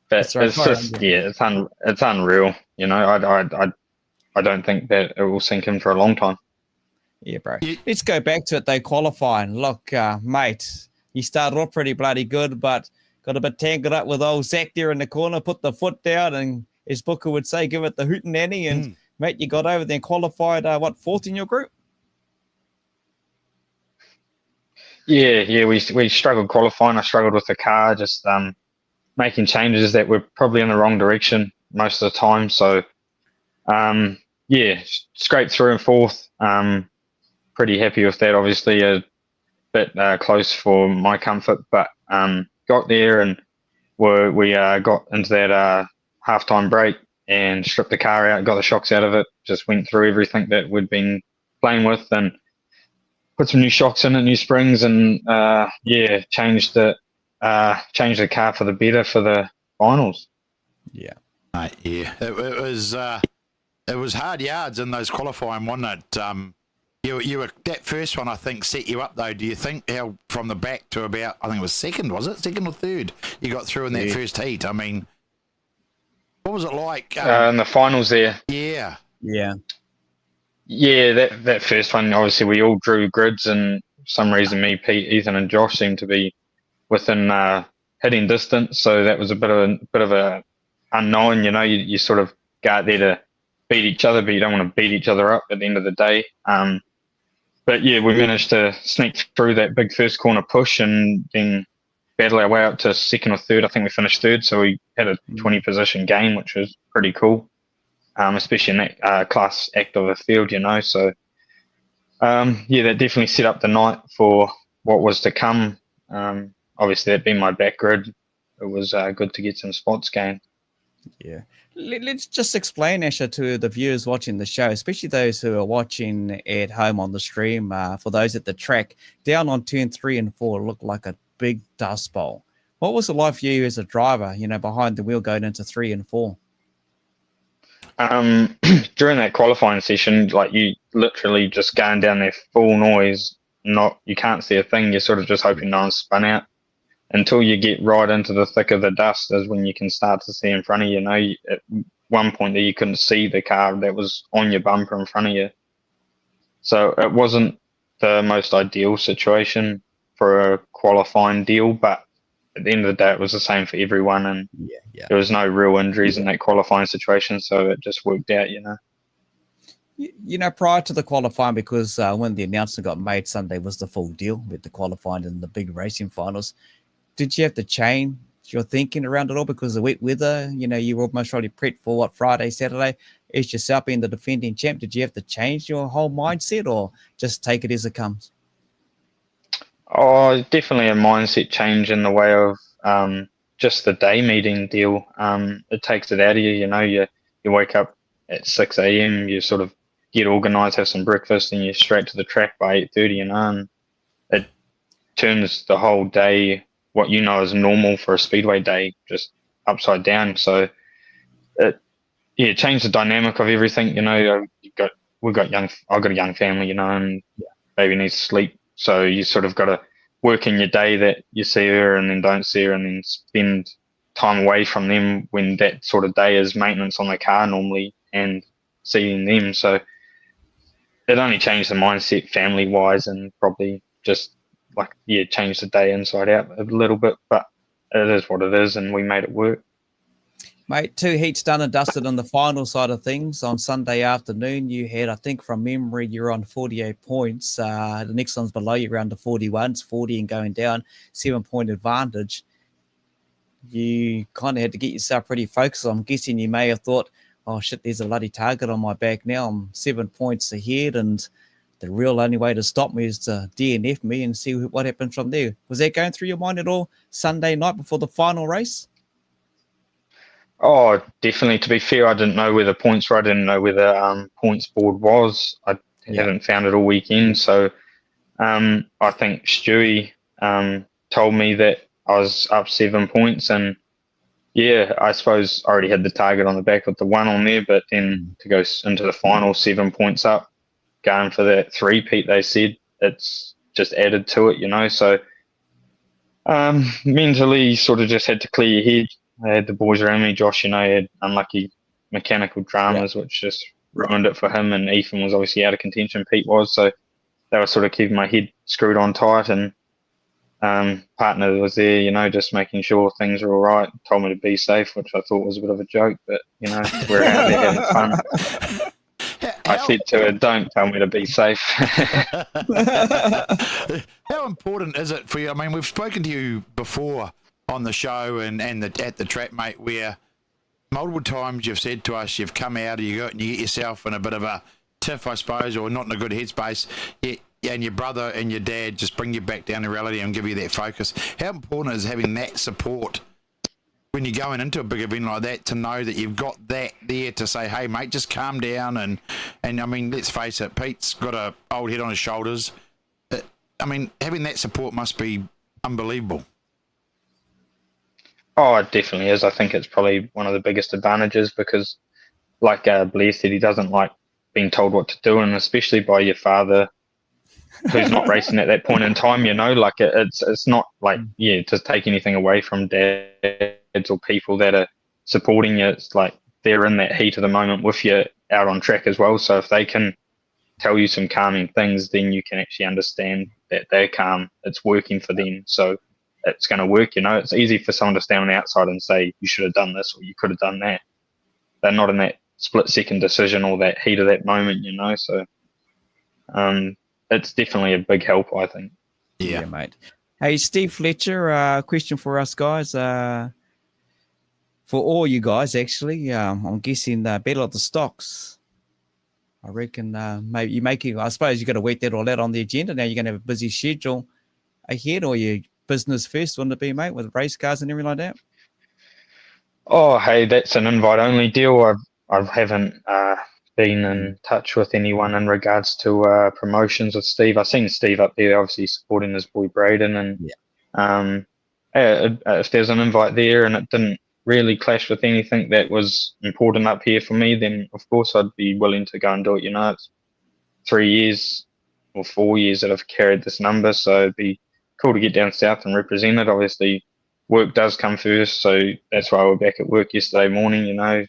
But it's just, it's unreal. You know, I don't think that it will sink in for a long time. Yeah, bro. Let's go back to it, though, qualifying. Look, mate, you started off pretty bloody good, but got a bit tangled up with old Zach there in the corner, put the foot down, and as Booker would say, give it the hootenanny, and mate, you got over there and qualified, fourth in your group? Yeah, we struggled qualifying. I struggled with the car, just making changes that were probably in the wrong direction most of the time. So, scraped through and fourth. Pretty happy with that. Obviously, a bit close for my comfort, but got there and we got into that halftime break and stripped the car out, got the shocks out of it, just went through everything that we'd been playing with and put some new shocks in it, new springs, and changed the car for the better for the finals. Yeah, it was hard yards in those qualifying, wasn't it? You were that first one, I think, set you up though. Do you think how from the back to about, I think it was second, was it second or third? You got through in that first heat. I mean, what was it like in the finals there? Yeah. That first one, obviously we all drew grids, and for some reason me, Pete, Ethan, and Josh seemed to be within hitting distance. So that was a bit of a unknown. You know, you sort of go out there to beat each other, but you don't want to beat each other up at the end of the day. But yeah, we managed to sneak through that big first corner push and then battle our way up to second or third. I think we finished third, so we had a 20 position gain, which was pretty cool. Especially in that class act of a field, you know. So, that definitely set up the night for what was to come. Obviously, that being my back grid, it was good to get some spots gained. Yeah. Let's just explain, Asher, to the viewers watching the show, especially those who are watching at home on the stream. For those at the track, down on turn 3 and 4 looked like a big dust bowl. What was it like for you as a driver, you know, behind the wheel going into 3 and 4? During that qualifying session, like you literally just going down there full noise, you can't see a thing. You're sort of just hoping no one's spun out until you get right into the thick of the dust is when you can start to see in front of you. You know, at one point there you couldn't see the car that was on your bumper in front of you. So it wasn't the most ideal situation for a qualifying deal, but at the end of the day, it was the same for everyone, and there was no real injuries in that qualifying situation, so it just worked out, you know. You know, prior to the qualifying, because when the announcement got made, Sunday was the full deal with the qualifying and the big racing finals. Did you have to change your thinking around it all because of the wet weather? You know, you were almost already prepped for Friday, Saturday. As yourself being the defending champ, did you have to change your whole mindset or just take it as it comes? Oh, definitely a mindset change in the way of just the day meeting deal. It takes it out of you. You know, you wake up at 6 a.m., you sort of get organised, have some breakfast, and you're straight to the track by 8:30, you know, and it turns the whole day, what you know is normal for a speedway day, just upside down. So it yeah, change the dynamic of everything. You know, I've got a young family, you know, and baby needs to sleep. So you sort of got to work in your day that you see her and then don't see her, and then spend time away from them when that sort of day is maintenance on the car normally and seeing them. So it only changed the mindset family wise, and probably just like, yeah, change the day inside out a little bit, but it is what it is, and we made it work. Mate, 2 heats done and dusted on the final side of things. On Sunday afternoon, you had, I think from memory, you're on 48 points. The next one's below you, around the 41. It's 40 and going down, 7-point advantage. You kind of had to get yourself pretty focused. I'm guessing you may have thought, oh, shit, there's a bloody target on my back now. I'm 7 points ahead, and the real only way to stop me is to DNF me and see what happens from there. Was that going through your mind at all Sunday night before the final race? Oh, definitely. To be fair, I didn't know where the points were. I didn't know where the points board was. I haven't found it all weekend. So I think Stewie told me that I was up 7 points. And yeah, I suppose I already had the target on the back with the 1 on there. But then to go into the final, 7 points up, going for that 3-peat, they said, it's just added to it, you know. So mentally sort of just had to clear your head. I had the boys around me. Josh, you know, had unlucky mechanical dramas, which just ruined it for him. And Ethan was obviously out of contention. Pete was. So they were sort of keeping my head screwed on tight. And partner was there, you know, just making sure things were all right. Told me to be safe, which I thought was a bit of a joke. But, you know, we're out there having fun. I said to her, don't tell me to be safe. How important is it for you? I mean, we've spoken to you before on the show and at the track, mate, where multiple times you've said to us you've come out and you get yourself in a bit of a tiff, I suppose, or not in a good headspace, and your brother and your dad just bring you back down to reality and give you that focus. How important is having that support when you're going into a big event like that, to know that you've got that there to say, hey, mate, just calm down? And I mean, let's face it, Pete's got a old head on his shoulders. I mean, having that support must be unbelievable. Oh, it definitely is. I think it's probably one of the biggest advantages because, like Blair said, he doesn't like being told what to do, and especially by your father, who's not racing at that point in time, you know, like it's not like, to take anything away from dads or people that are supporting you. It's like they're in that heat of the moment with you out on track as well. So if they can tell you some calming things, then you can actually understand that they're calm. It's working for them. So it's going to work, you know. It's easy for someone to stand on the outside and say, you should have done this or you could have done that. They're not in that split-second decision or that heat of that moment, you know. So it's definitely a big help, I think. Yeah, mate. Hey, Steve Fletcher, question for us guys. For all you guys, actually, I'm guessing Battle of the Stocks. I reckon maybe you're making, I suppose you've got to work that all out on the agenda. Now you're going to have a busy schedule ahead, or your business first, wouldn't it be, mate, with race cars and everything like that? Oh, hey, that's an invite-only deal. I haven't been in touch with anyone in regards to promotions with Steve. I've seen Steve up there, obviously supporting his boy Braden, and if there's an invite there and it didn't really clash with anything that was important up here for me, then of course I'd be willing to go and do it. You know, it's 3 years or 4 years that I've carried this number, so it'd be cool to get down south and represent it. Obviously, work does come first, so that's why we're back at work yesterday morning, you know,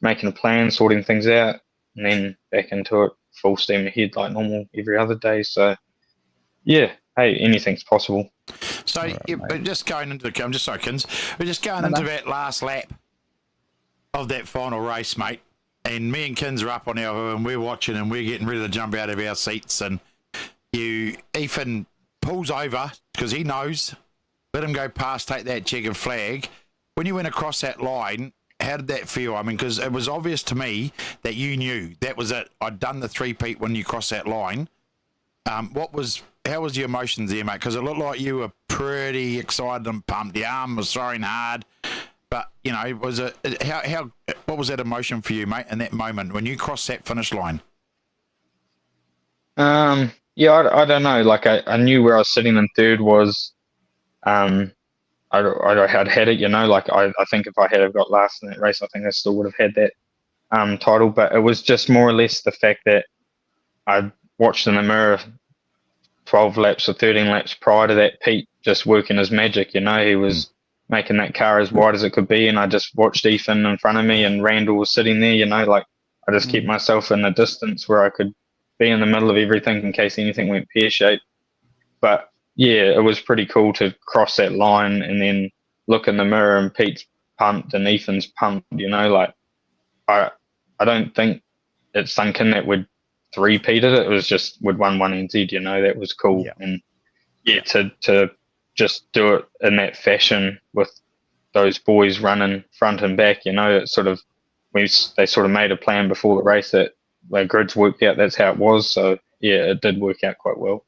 making a plan, sorting things out, and then back into it, full steam ahead like normal every other day. So, yeah, hey, anything's possible. So, but just going into the, I'm just sorry, Kins, we're just going into that last lap of that final race, mate, and me and Kins are up on our, and we're watching, and we're getting ready to jump out of our seats, and Ethan pulls over because he knows, let him go past, take that checkered flag. When you went across that line, how did that feel? I mean, because it was obvious to me that you knew that was it. I'd done the 3-peat when you crossed that line. How was your emotions there, mate? Because it looked like you were pretty excited and pumped. The arm was throwing hard, but you know, was it what was that emotion for you, mate, in that moment when you crossed that finish line? Yeah, I don't know. Like I knew where I was sitting in third was, I'd had it, you know. Like I think if I had have got last in that race, I think I still would have had that title, but it was just more or less the fact that I watched in the mirror 12 laps or 13 laps prior to that, Pete just working his magic. You know, he was making that car as wide as it could be, and I just watched Ethan in front of me, and Randall was sitting there. You know, like I just kept myself in a distance where I could be in the middle of everything in case anything went pear-shaped. But yeah, it was pretty cool to cross that line and then look in the mirror and Pete's pumped and Ethan's pumped. You know, like I don't think it sunk in that we'd three-peated it. It was just we'd won one NZ. You know, that was cool. And yeah, to just do it in that fashion with those boys running front and back. You know, it sort of they sort of made a plan before the race that the grids worked out. That's how it was. So yeah, it did work out quite well.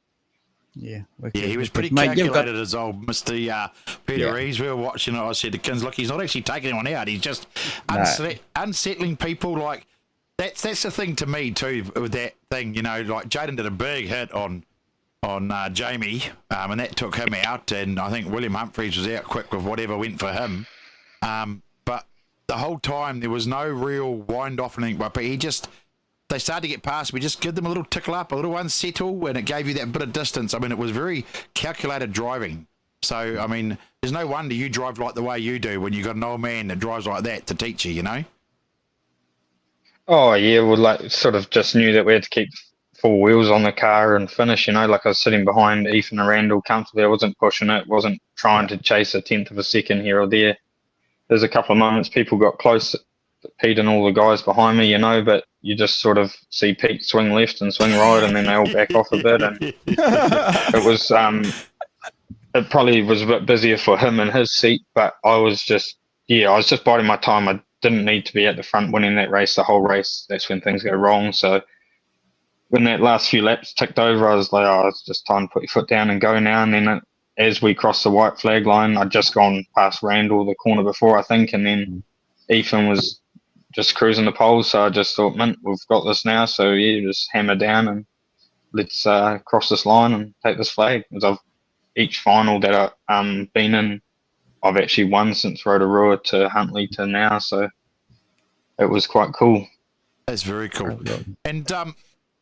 Yeah, he was pretty calculated as old Mr. Peter Rees. We were watching it. I said to Kins, look, he's not actually taking anyone out. He's just unsettling people. Like that's the thing to me too with that thing. You know, like Jaden did a big hit on Jamie, and that took him out. And I think William Humphries was out quick with whatever went for him. But the whole time there was no real wind off anything. But they started to get past me. Just give them a little tickle up, a little unsettle, and it gave you that bit of distance. I mean, it was very calculated driving. So, I mean, there's no wonder you drive like the way you do when you got an old man that drives like that to teach you, you know? Oh, yeah, well, like, sort of just knew that we had to keep four wheels on the car and finish, you know? Like, I was sitting behind Ethan and Randall comfortably. I wasn't pushing it, wasn't trying to chase a tenth of a second here or there. There's a couple of moments people got close, Pete and all the guys behind me, you know, but you just sort of see Pete swing left and swing right, and then they all back off a bit, and it was it probably was a bit busier for him in his seat, but I was just biding my time. I didn't need to be at the front winning that race the whole race. That's when things go wrong. So when that last few laps ticked over, I was like, oh, it's just time to put your foot down and go now. And then as we crossed the white flag line, I'd just gone past Randall the corner before, I think, and then Ethan was just cruising the poles, so I just thought, man, we've got this now. So yeah, just hammer down and let's cross this line and take this flag. Because each final that I've been in, I've actually won since Rotorua to Huntly to now. So it was quite cool. That's very cool. And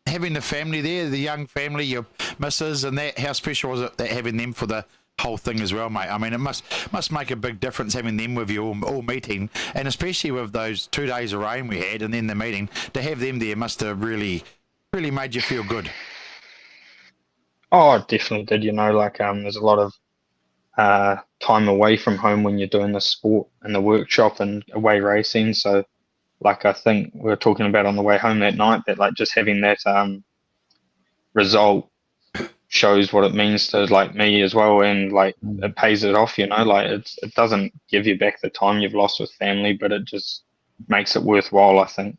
having the family there, the young family, your missus and that, how special was it that having them for the whole thing as well, mate? I mean, it must make a big difference having them with you all meeting, and especially with those 2 days of rain we had and then the meeting, to have them there must have really made you feel good. Oh, it definitely did. You know, like there's a lot of time away from home when you're doing the sport and the workshop and away racing. So like I think we were talking about on the way home that night, that like just having that result shows what it means to like me as well, and like it pays it off, you know. Like it doesn't give you back the time you've lost with family, but it just makes it worthwhile, I think.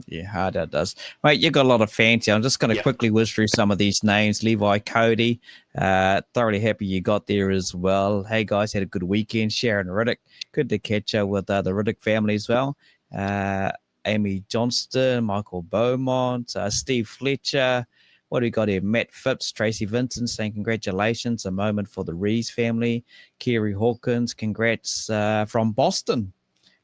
Yeah, hard that does. Mate, you've got a lot of fans here. I'm just going to quickly whiz through some of these names. Levi, Cody, thoroughly happy you got there as well. Hey guys, had a good weekend. Sharon Riddick, good to catch up with the Riddick family as well. Amy Johnston, Michael Beaumont, Steve Fletcher. What do we got here? Matt Phipps, Tracy Vincent saying congratulations. A moment for the Rees family. Kerry Hawkins, congrats from Boston.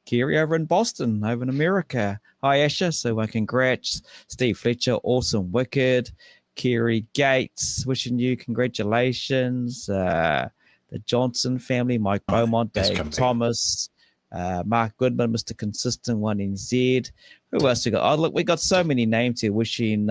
Kerry over in Boston, over in America. Hi, Asher. So congrats. Steve Fletcher, awesome, wicked. Kerry Gates, wishing you congratulations. The Johnson family, Mike Beaumont, Dave Thomas, Mark Goodman, Mr. Consistent, 1NZ. Who else we got? Oh, look, we got so many names here wishing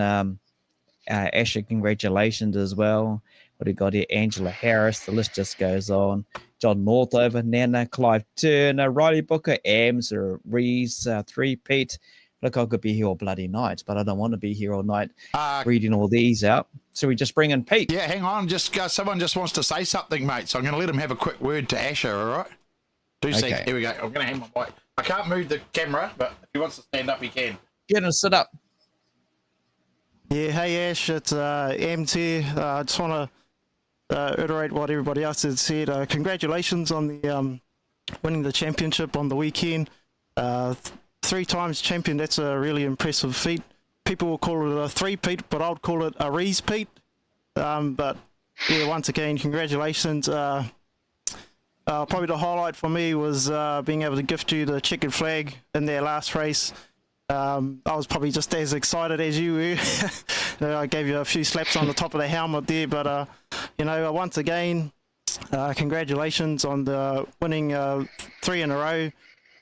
Asher congratulations as well. What do we got here? Angela Harris. The list just goes on. John Northover, Nana, Clive Turner, Riley Booker, Ams, Rees, 3-Pete. Look, I could be here all bloody night, but I don't want to be here all night reading all these out. So we just bring in Pete. Yeah, hang on. Someone just wants to say something, mate. So I'm going to let him have a quick word to Asher, all right? Okay. Here we go. I'm going to hand my mic. I can't move the camera, but if he wants to stand up, he can. Get him, sit up. Yeah, hey Ash, it's MT. I just want to iterate what everybody else has said. Congratulations on the winning the championship on the weekend. 3 times champion, that's a really impressive feat. People will call it a 3-Pete, but I would call it a Rees-Pete. But yeah, once again, congratulations. Probably the highlight for me was being able to gift you the checkered flag in their last race. I was probably just as excited as you were. I gave you a few slaps on the top of the helmet there, but once again, congratulations on the winning 3 in a row.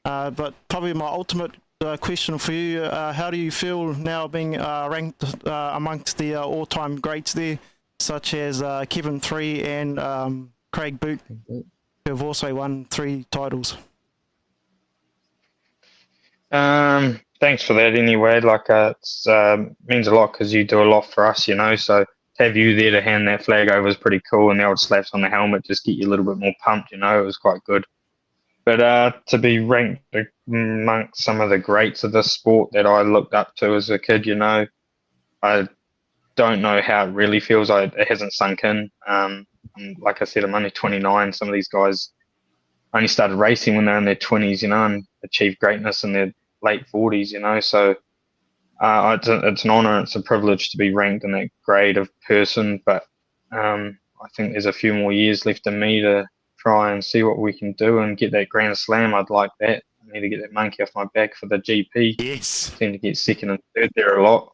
But probably my ultimate question for you: how do you feel now being ranked amongst the all-time greats there, such as Kevin 3 and Craig Boot, who have also won 3 titles? Thanks for that anyway. Like, it's means a lot because you do a lot for us, so to have you there to hand that flag over is pretty cool, and the old slaps on the helmet just get you a little bit more pumped, it was quite good. But to be ranked amongst some of the greats of this sport that I looked up to as a kid, I don't know how it really feels. It hasn't sunk in. Like I said, I'm only 29. Some of these guys only started racing when they're in their 20s, and achieved greatness in their late 40s, so it's an honour, it's a privilege to be ranked in that grade of person, but I think there's a few more years left in me to try and see what we can do and get that Grand Slam. I'd like that. I need to get that monkey off my back for the GP. Yes. I tend to get second and third there a lot.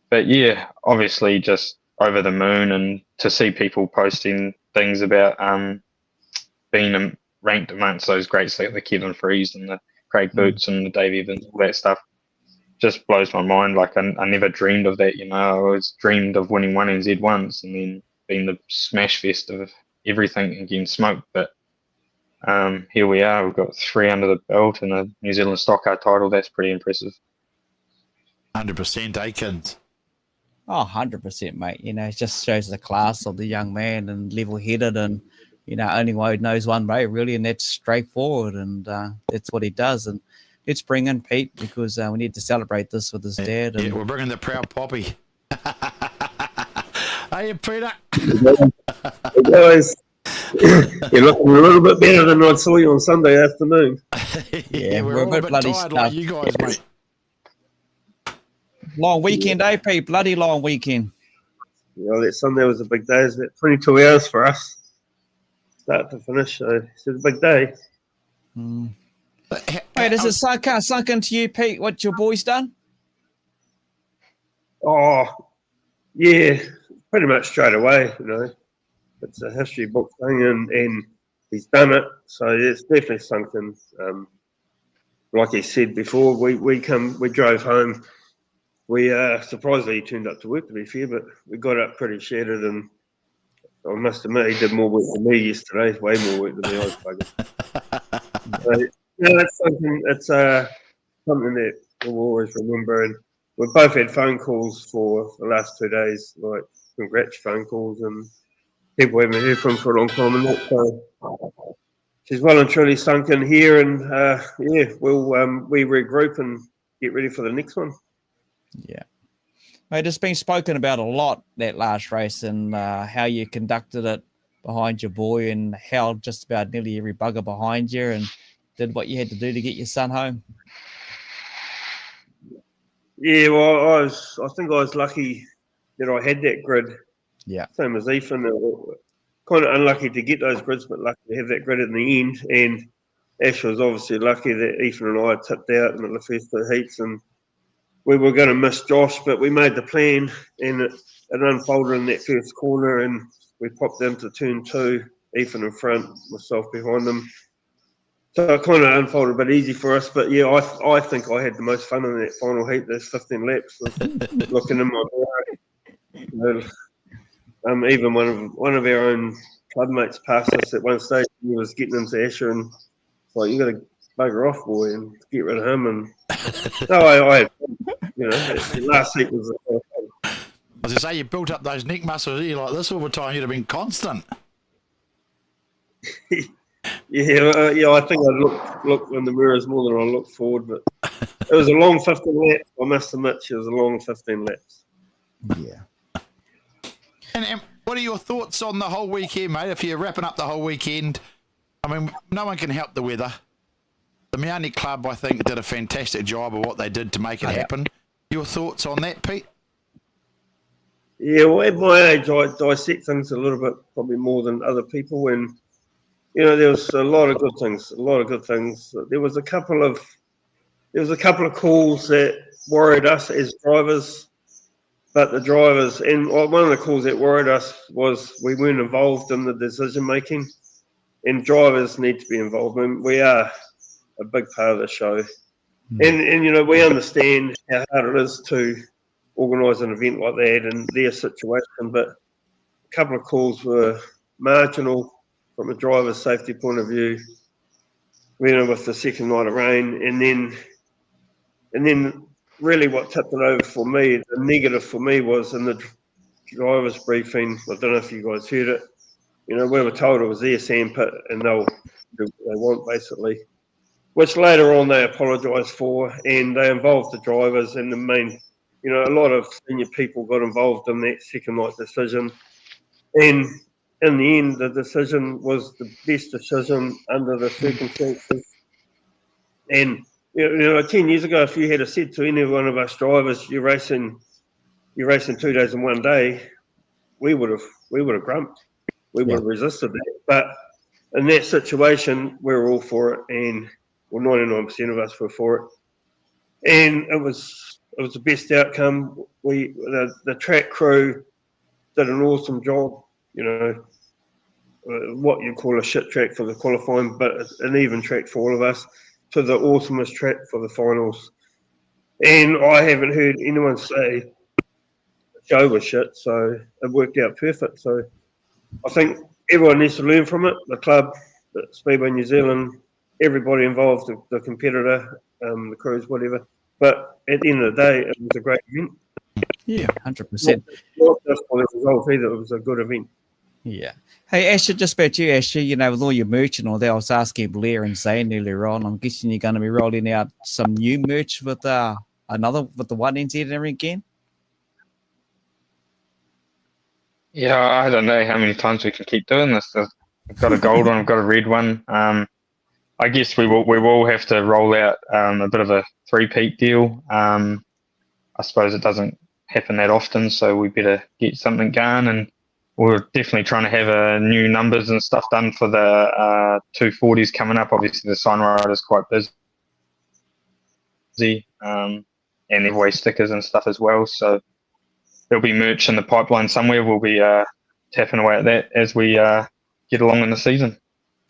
But yeah, obviously just over the moon, and to see people posting things about being ranked amongst those greats like the Kevin Frees and the Craig Boots and the Dave Evans, all that stuff, just blows my mind. Like, I never dreamed of that, I always dreamed of winning 1NZ once and then being the smash fest of everything and getting smoked. But here we are, we've got 3 under the belt and a New Zealand stock car title. That's pretty impressive. 100%, Akins. Oh, 100%, mate. It just shows the class of the young man and level-headed, and only one who knows one way, really, and that's straightforward, and that's what he does. And let's bring in Pete, because we need to celebrate this with his dad. And... Yeah, we're bringing the proud Poppy. Hey, Peter. Hey, guys. You're looking a little bit better than I saw you on Sunday afternoon. Yeah, we're all a bit tired stuff. like you guys, mate. Long weekend, eh, Pete? Bloody long weekend. Yeah, that Sunday was a big day. It was about 22 hours for us, start to finish. So it's a big day. Wait, is it sunk into you, Pete, what your boy's done? Oh, yeah, pretty much straight away. It's a history book thing, and he's done it. So it's definitely sunk in. Like he said before, we drove home. We surprisingly turned up to work, to be fair, but we got up pretty shattered, and I must admit he did more work than me yesterday, way more work than me. I was buggered. So, it's something. It's something that we'll always remember, and we've both had phone calls for the last 2 days, like congrats phone calls, and people we haven't heard from for a long time, and that. So she's well and truly sunk in here, and we'll we regroup and get ready for the next one. Yeah. Mate, it's been spoken about a lot, that last race, and how you conducted it behind your boy, and how just about nearly every bugger behind you and did what you had to do to get your son home. Yeah, well, I think I was lucky that I had that grid. Yeah. Same as Ethan. Kind of unlucky to get those grids, but lucky to have that grid in the end. And Asher was obviously lucky that Ethan and I tipped out in the first 2 heats, and we were going to miss Josh, but we made the plan, and it unfolded in that first corner, and we popped into turn 2, Ethan in front, myself behind him. So it kind of unfolded a bit easy for us, but yeah, I think I had the most fun in that final heat. Those 15 laps, looking in my mirror. Even one of our own clubmates passed us at one stage. He was getting into Asher, and like, you got to bugger off, boy, and get rid of him. And no, I had fun. The last heat was. I was to say, you built up those neck muscles here like this all the time. You'd have been constant. Yeah, I think I looked in the mirrors more than I looked forward, but it was a long 15 laps. I must admit, it was a long 15 laps. Yeah. And what are your thoughts on the whole weekend, mate? If you're wrapping up the whole weekend, I mean, no one can help the weather. The Meani Club, I think, did a fantastic job of what they did to make it happen. Your thoughts on that, Pete? Yeah, well, at my age, I dissect things a little bit, probably more than other people, and there was a lot of good things. There was a couple of there was a couple of calls that worried us as drivers, but the drivers, and one of the calls that worried us was we weren't involved in the decision making, and drivers need to be involved. And we are a big part of the show. And you know, we understand how hard it is to organise an event like that and their situation, but a couple of calls were marginal from a driver's safety point of view. You know, with the second night of rain, and then really what tipped it over for me, the negative for me, was in the driver's briefing. I don't know if you guys heard it. You know, we were told it was their sandpit and they'll do what they want, basically, which later on they apologised for, and they involved the drivers and the main, you know, a lot of senior people got involved in that second night decision. And in the end, the decision was the best decision under the circumstances. And you know, 10 years ago, if you had said to any one of us drivers, "You're racing 2 days in one day," we would have grumped. We would have resisted that. But in that situation, we were all for it, and well, 99% of us were for it. And it was the best outcome. The track crew did an awesome job. You know, what you call a shit track for the qualifying, but an even track for all of us, to the awesomest track for the finals. And I haven't heard anyone say the show was shit, so it worked out perfect. So I think everyone needs to learn from it. The club, the Speedway New Zealand, everybody involved, the competitor, the crews, whatever. But at the end of the day, it was a great event. Yeah, 100%. Not just for the result either, it was a good event. Yeah. Hey, Asher, just about you, Asher, you know, with all your merch and all that, I was asking Blair and Zane earlier on, I'm guessing you're going to be rolling out some new merch with the 1NZ and everything again? Yeah, I don't know how many times we can keep doing this. I've got a gold one, I've got a red one. I guess we will have to roll out a bit of a three-peat deal. I suppose it doesn't happen that often, so we better get something going, and we're definitely trying to have new numbers and stuff done for the 240s coming up. Obviously, the sign rider's quite busy, and giveaway stickers and stuff as well. So there'll be merch in the pipeline somewhere. We'll be tapping away at that as we get along in the season.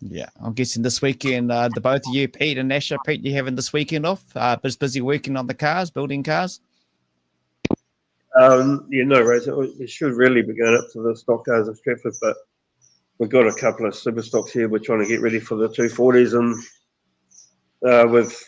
Yeah, I'm guessing this weekend, the both of you, Pete and Asher, Pete, you having this weekend off? Just busy working on the cars, building cars? Yeah, no, Razor. We should really be going up to the stock cars of Stratford, but we've got a couple of Superstocks here. We're trying to get ready for the 240s, and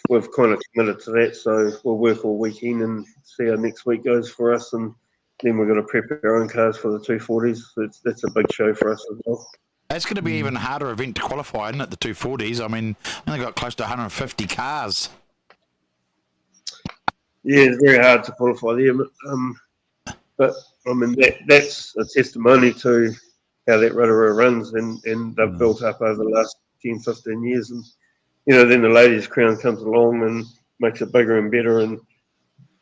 we've kind of committed to that. So we'll work all weekend and see how next week goes for us, and then we're going to prep our own cars for the 240s. So that's a big show for us as well. It's going to be an even harder event to qualify, isn't it, the 240s? I mean, I only got close to 150 cars. Yeah, it's very hard to qualify there. But I mean, that's a testimony to how that Rotorua runs, and they've built up over the last 10, 15 years. And, you know, then the Ladies' Crown comes along and makes it bigger and better. And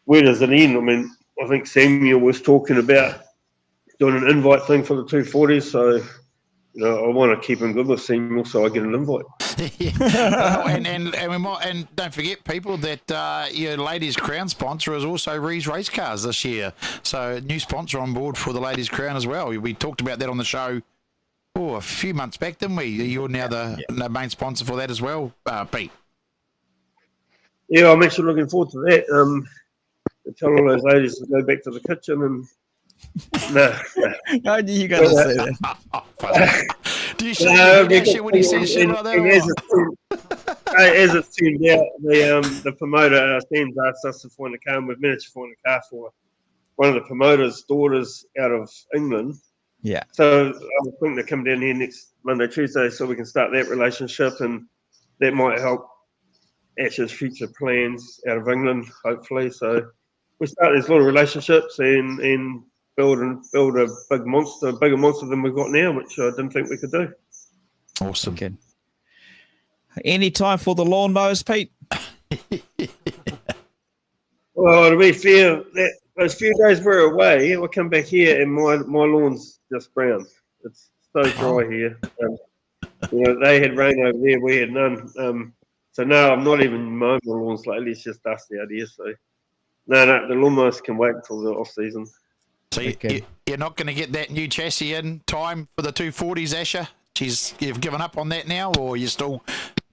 where does it end? I mean, I think Samuel was talking about doing an invite thing for the 240s. So, you know, I want to keep in good with Samuel, so I get an invite. and don't forget, people, that your Ladies' Crown sponsor is also Rees Race Cars this year. So new sponsor on board for the Ladies' Crown as well. We talked about that on the show a few months back, didn't we? You're now the main sponsor for that as well, Pete. Yeah, I'm actually looking forward to that. Tell all those ladies to go back to the kitchen and. No. I knew you were going to say that. Do you see shit when he says shit like that? As it turned out, the promoter Sam's asked us to find a car, and we've managed to find a car for one of the promoter's daughters out of England. Yeah. So I'm thinking to come down here next Monday, Tuesday, so we can start that relationship, and that might help Asher's future plans out of England, hopefully. So we start these little relationships and build a bigger monster than we've got now, which I didn't think we could do. Awesome. Okay. Any time for the lawnmowers, Pete? Well, to be fair, those few days we're away, we'll come back here and my lawn's just brown. It's so dry here. You know, they had rain over there, we had none. So no, I'm not even mowing the lawns lately. It's just dusty out here. So no, the lawnmowers can wait until the off season. So you're not going to get that new chassis in time for the 240s, Asher? You've given up on that now, or you're still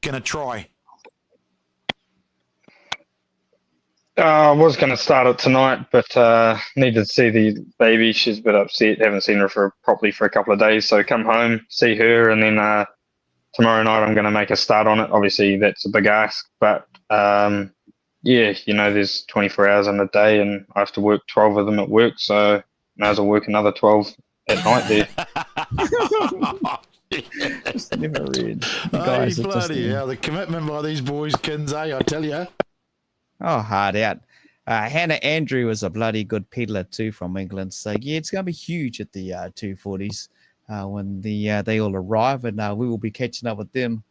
going to try? I was going to start it tonight, but needed to see the baby. She's a bit upset. Haven't seen her properly for a couple of days. So come home, see her, and then tomorrow night I'm going to make a start on it. Obviously, that's a big ask, but yeah, there's 24 hours in a day, and I have to work 12 of them at work. So may as well work another 12 at night there. Just never read. Guys, bloody hell, the commitment by these boys, Kins, I tell you. Oh, hard out. Hannah Andrew was a bloody good peddler too from England. So, yeah, it's going to be huge at the 240s when they all arrive. And we will be catching up with them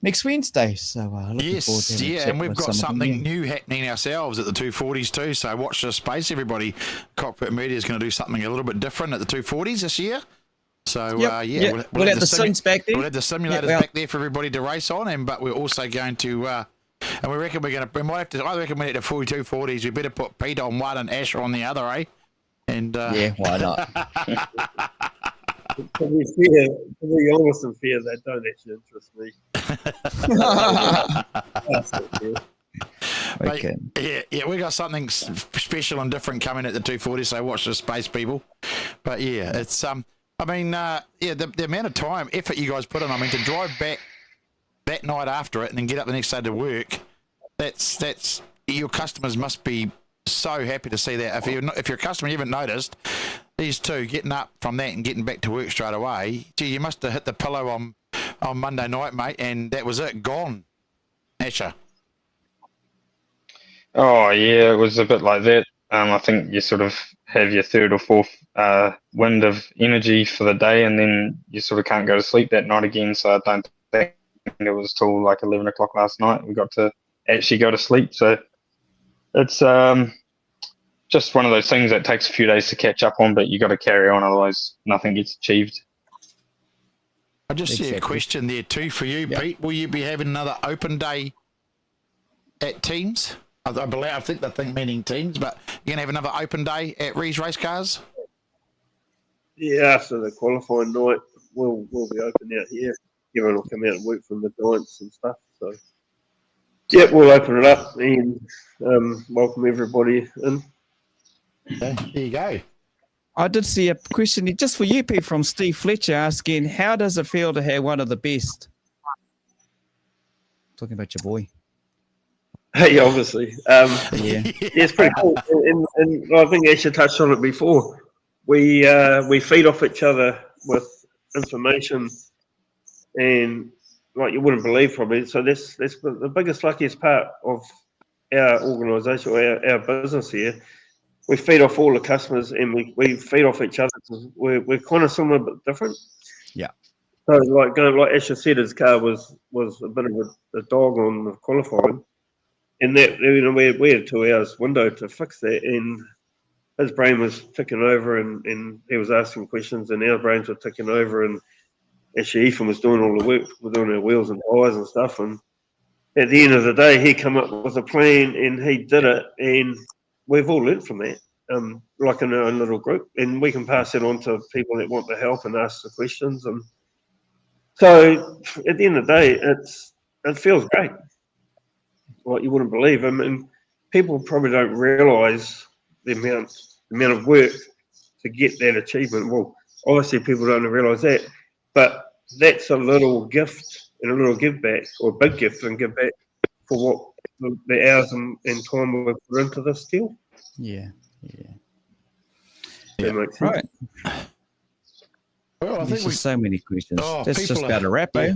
next Wednesday. So, looking forward to yeah, and we've got something new happening ourselves at the 240s too. So, watch this space, everybody. Cockpit Media is going to do something a little bit different at the 240s this year. So, we'll have the sims back there. We'll have the simulators back there for everybody to race on. But we're also going to... and we reckon I reckon we need the 4240s. We better put Peter on one and Asher on the other, eh? And yeah, why not? To be honest and fair, that don't actually interest me. Yeah, we got something special and different coming at the 240. So watch the space, people. But yeah, it's the amount of time, effort you guys put in. I mean, to drive back that night after it and then get up the next day to work, that's your customers must be so happy to see that. If you're a customer, you haven't noticed these two getting up from that and getting back to work straight away. Gee, you must have hit the pillow on Monday night, mate, and that was it, gone. Asher. Oh yeah, it was a bit like that. I think you sort of have your third or fourth wind of energy for the day, and then you sort of can't go to sleep that night again. So I don't think it was till like 11 o'clock last night we got to actually go to sleep. So it's just one of those things that takes a few days to catch up on, but you got to carry on, otherwise nothing gets achieved. I just see a question there too for you, Pete. Will you be having another open day at Teams? I think the thing meaning Teams, but you're gonna have another open day at Rees Race Cars? Yeah, after the qualifying night, we'll be open out here. Everyone will come out and work from the Giants and stuff. So, yeah, we'll open it up and welcome everybody in. Okay, there you go. I did see a question just for you, Pete, from Steve Fletcher asking, how does it feel to have one of the best? Talking about your boy. Hey, obviously. It's pretty cool. And I think Asher touched on it before. We feed off each other with information, and like you wouldn't believe probably. So that's the biggest, luckiest part of our organisation, or our business here. We feed off all the customers, and we feed off each other. We're kind of similar but different. Yeah. So like Asher said, his car was a bit of a dog on the qualifying, and that we had 2 hours window to fix that, and his brain was ticking over, and he was asking questions, and our brains were ticking over, and actually Ethan was doing all the work, we're doing our wheels and tyres and stuff, and at the end of the day, he came up with a plan, and he did it, and we've all learned from that, like in our own little group, and we can pass it on to people that want the help and ask the questions, and so at the end of the day, it feels great. Like you wouldn't believe. I mean, people probably don't realise the amount of work to get that achievement. Well, obviously people don't realise that, but that's a little gift and a little give back, or a big gift and give back for what the hours and time we've put into this deal. Yeah. That makes sense. Right. Well, I think there's so many questions. That's just about a wrap, eh?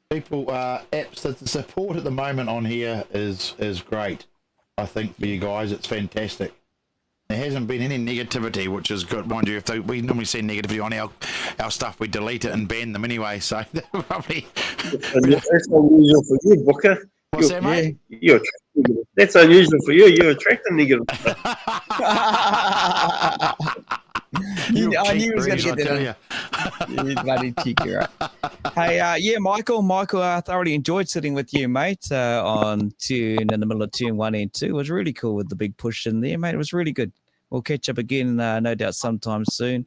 People, the support at the moment on here is great. I think for you guys, it's fantastic. There hasn't been any negativity, which is good. Mind you, we normally see negativity on our stuff, we delete it and ban them anyway. So probably that's unusual for you, Booker. What's that, mate? That's unusual for you. You attract a negative. I knew he was going to get that. He's bloody cheeky, right? Hey, yeah, Michael, I thoroughly enjoyed sitting with you, mate, on tune in the middle of tune 1 and 2. It was really cool with the big push in there, mate. It was really good. We'll catch up again, no doubt, sometime soon.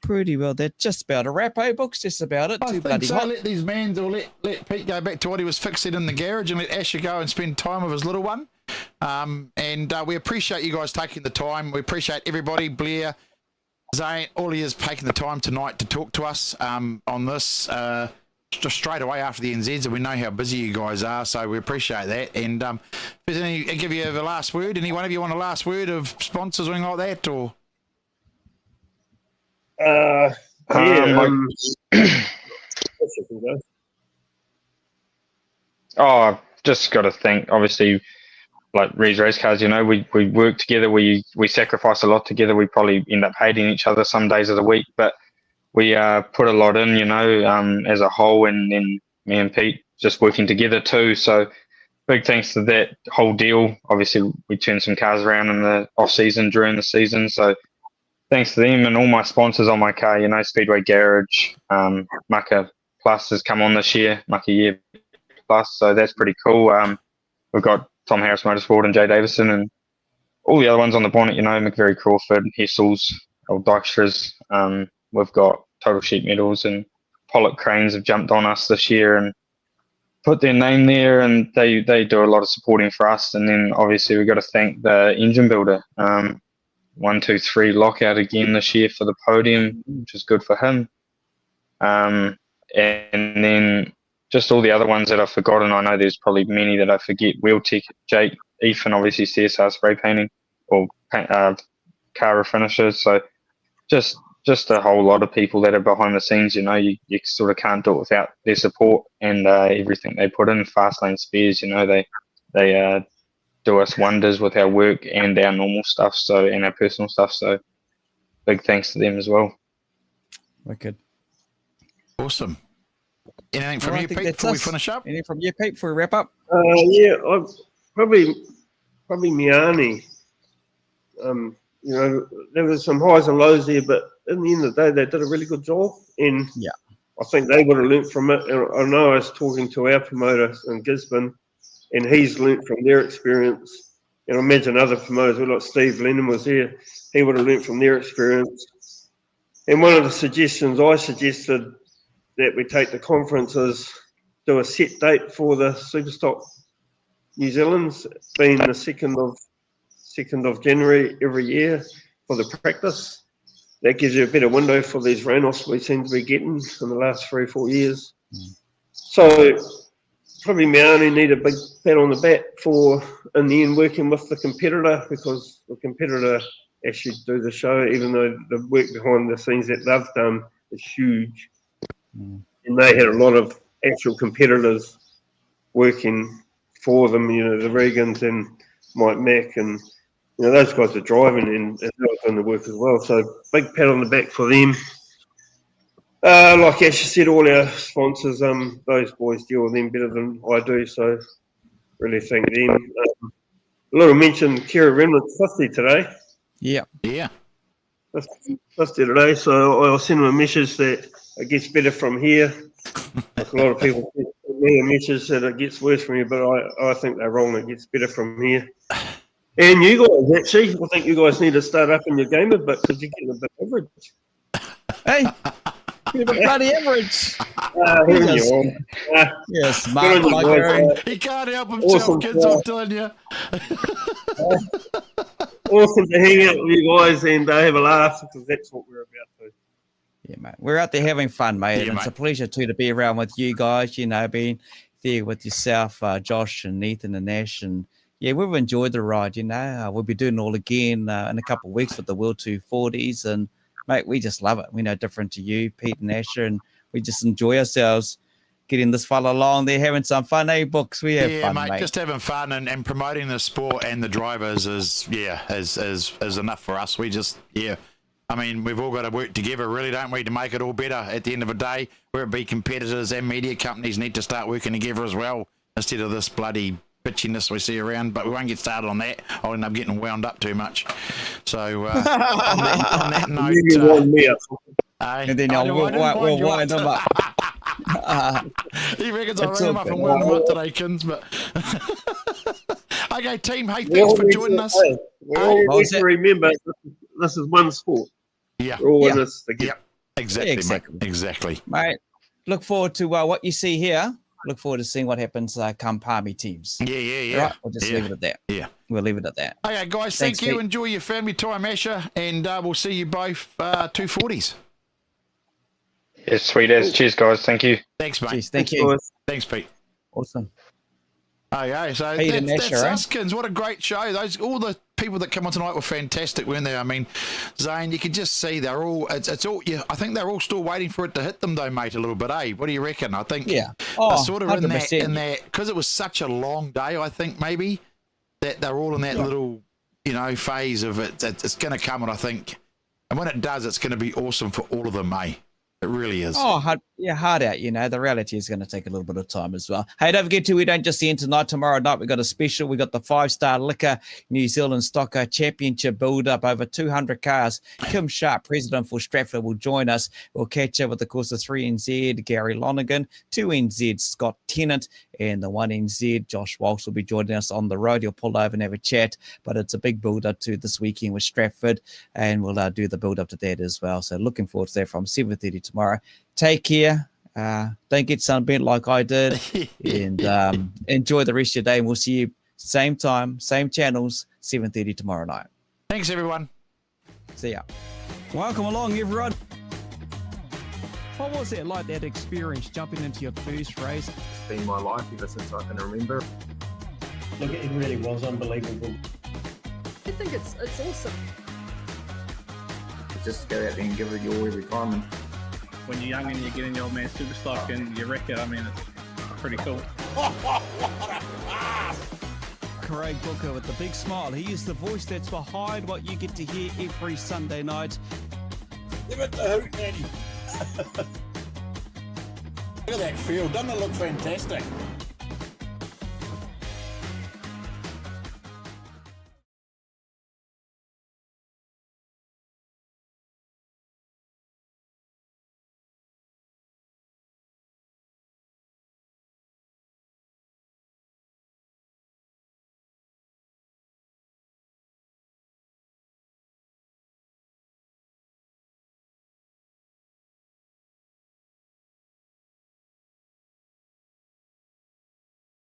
Pretty well. That's just about a wrap, eh, Books? Just about it. I Too think bloody so. hot. Let these mans, or let Pete go back to what he was fixing in the garage, and let Asher go and spend time with his little one. And we appreciate you guys taking the time. We appreciate everybody, Blair, Zane, all of you taking the time tonight to talk to us on this just straight away after the NZs, and we know how busy you guys are, so we appreciate that. And if there's any, I'll give you the last word. Any one of you want a last word of sponsors or anything like that, or? Oh, just got to think. Obviously, like Rees Race Cars, you know, we work together. We sacrifice a lot together. We probably end up hating each other some days of the week, but we put a lot in, you know, as a whole. And then me and Pete just working together too. So big thanks to that whole deal. Obviously, we turned some cars around in the off season, during the season. So thanks to them and all my sponsors on my car, you know, Speedway Garage, Mucka Plus has come on this year, Mucka Year Plus. So that's pretty cool. We've got Tom Harris Motorsport and Jay Davison and all the other ones on the bonnet, you know, McVeary Crawford, Hessels, old Dykstras. We've got Total Sheet Metals and Pollock Cranes have jumped on us this year and put their name there, and they do a lot of supporting for us. And then obviously we've got to thank the engine builder. 1, 2, 3 lockout again this year for the podium, which is good for him. And then just all the other ones that I've forgotten. I know there's probably many that I forget. Wheeltech, Jake, Ethan, obviously CSR spray painting or car refinishers. So just a whole lot of people that are behind the scenes. You know, you sort of can't do it without their support and everything they put in. Fastlane Spares, you know, they do us wonders with our work and our normal stuff, so, and our personal stuff. So big thanks to them as well. Wicked. Awesome. Anything from you, Pete, before we finish up? Anything from you, Pete, before we wrap up? Yeah, I've probably Miani. You know, there was some highs and lows there, but in the end of the day, they did a really good job. And yeah, I think they would have learnt from it. And I know I was talking to our promoter in Gisborne, and he's learnt from their experience. And I imagine other promoters, like Steve Lennon was there, he would have learnt from their experience. And one of the suggestions I suggested that we take the conference is do a set date for the Superstock New Zealand's, being the 2nd of January every year for the practice. That gives you a better window for these rain-offs we seem to be getting in the last 3 or 4 years. So probably Miani need a big pat on the back for, in the end, working with the competitor, because the competitor actually do the show, even though the work behind the scenes that they've done is huge. And they had a lot of actual competitors working for them, you know, the Regans and Mike Mack, and you know, those guys are driving and doing the work as well. So big pat on the back for them. Like Asher said, all our sponsors, those boys deal with them better than I do, so really thank them. A little mention, Kira Remnant's 50 today. Yeah. 50 today, so I'll send them a message that it gets better from here. Like a lot of people send me a message that it gets worse from here, but I think they're wrong. It gets better from here. And you guys, actually, I think you guys need to start up in your game a bit, because you're getting a bit average. Hey, you're a bloody average. Yes, Mark. He can't help himself, awesome, kids, I'm telling you. Awesome to hang out with you guys and have a laugh, because that's what we're about to. Yeah, mate. We're out there having fun, mate. Yeah, and it's a pleasure, too, to be around with you guys, you know, being there with yourself, Josh and Nathan and Ash. And, yeah, we've enjoyed the ride, you know. We'll be doing it all again in a couple of weeks with the World 240s. And, mate, we just love it. We're no different to you, Pete and Asher, and we just enjoy ourselves getting this fella along there, having some fun, eh, Books? We have fun, mate. Just having fun and promoting the sport and the drivers is enough for us. We just, I mean, we've all got to work together, really, don't we, to make it all better at the end of the day. Where it be competitors and media companies need to start working together as well, instead of this bloody bitchiness we see around. But we won't get started on that. I'll end up getting wound up too much. So on that note, and then we'll wind them up. He reckons I It's ran him all up good. and wound him up today, Kins, but... Okay, team, hey, We thanks all for need joining to- us. hey, we all What need was to that? remember this is one sport. Yeah. We're all in Yeah. this together. Exactly, Exactly. mate. Exactly. Mate, look forward to what you see here. Look forward to seeing what happens come Palmy teams. Yeah. Right? We'll just leave it at that. Yeah. We'll leave it at that. Okay, guys, Thanks, thank you. Pete. Enjoy your family time, Asher, and we'll see you both 240s. Yeah, sweet as. Cheers, guys. Thank you. Thanks, mate. Cheers, thank you. Thanks, Pete. Awesome. Okay, so Pete and that's Asher, eh? us, Kins. What a great show. All the people that come on tonight were fantastic, weren't they? I mean, Zane, you could just see they're all. It's all. Yeah, I think they're all still waiting for it to hit them, though, mate. A little bit, eh? What do you reckon? I think. Yeah. They're Oh, sort of in 100%. that because it was such a long day. I think maybe that they're all in that little, phase of it. It's going to come, and I think, and when it does, it's going to be awesome for all of them, eh? It really is. Oh, hard out. The reality is going to take a little bit of time as well. Hey, don't forget we don't just end tonight. Tomorrow night, we got a special. We got the 5-star Liquor New Zealand Stocker Championship build-up, over 200 cars. Kim Sharp, president for Stratford, will join us. We'll catch up with, of course, the 3NZ, Gary Lonergan, 2NZ, Scott Tennant, and the 1NZ, Josh Walsh, will be joining us on the road. He'll pull over and have a chat, but it's a big build-up to this weekend with Stratford, and we'll do the build-up to that as well. So looking forward to that from 7:30 tomorrow. Take care. Don't get sunburnt like I did, and enjoy the rest of your day. And we'll see you same time, same channels, 7:30 tomorrow night. Thanks, everyone. See ya. Welcome along, everyone. What was it like, that experience jumping into your first race? It's been my life ever since I can remember. Look, it really was unbelievable. I think it's awesome. Just go out there and give it your every time. And When you're young and you get in your old man Superstock and you wreck it, I mean, it's pretty cool. Craig Booker with the big smile. He is the voice that's behind what you get to hear every Sunday night. Give it the hoot, Eddie. Look at that field. Doesn't it look fantastic?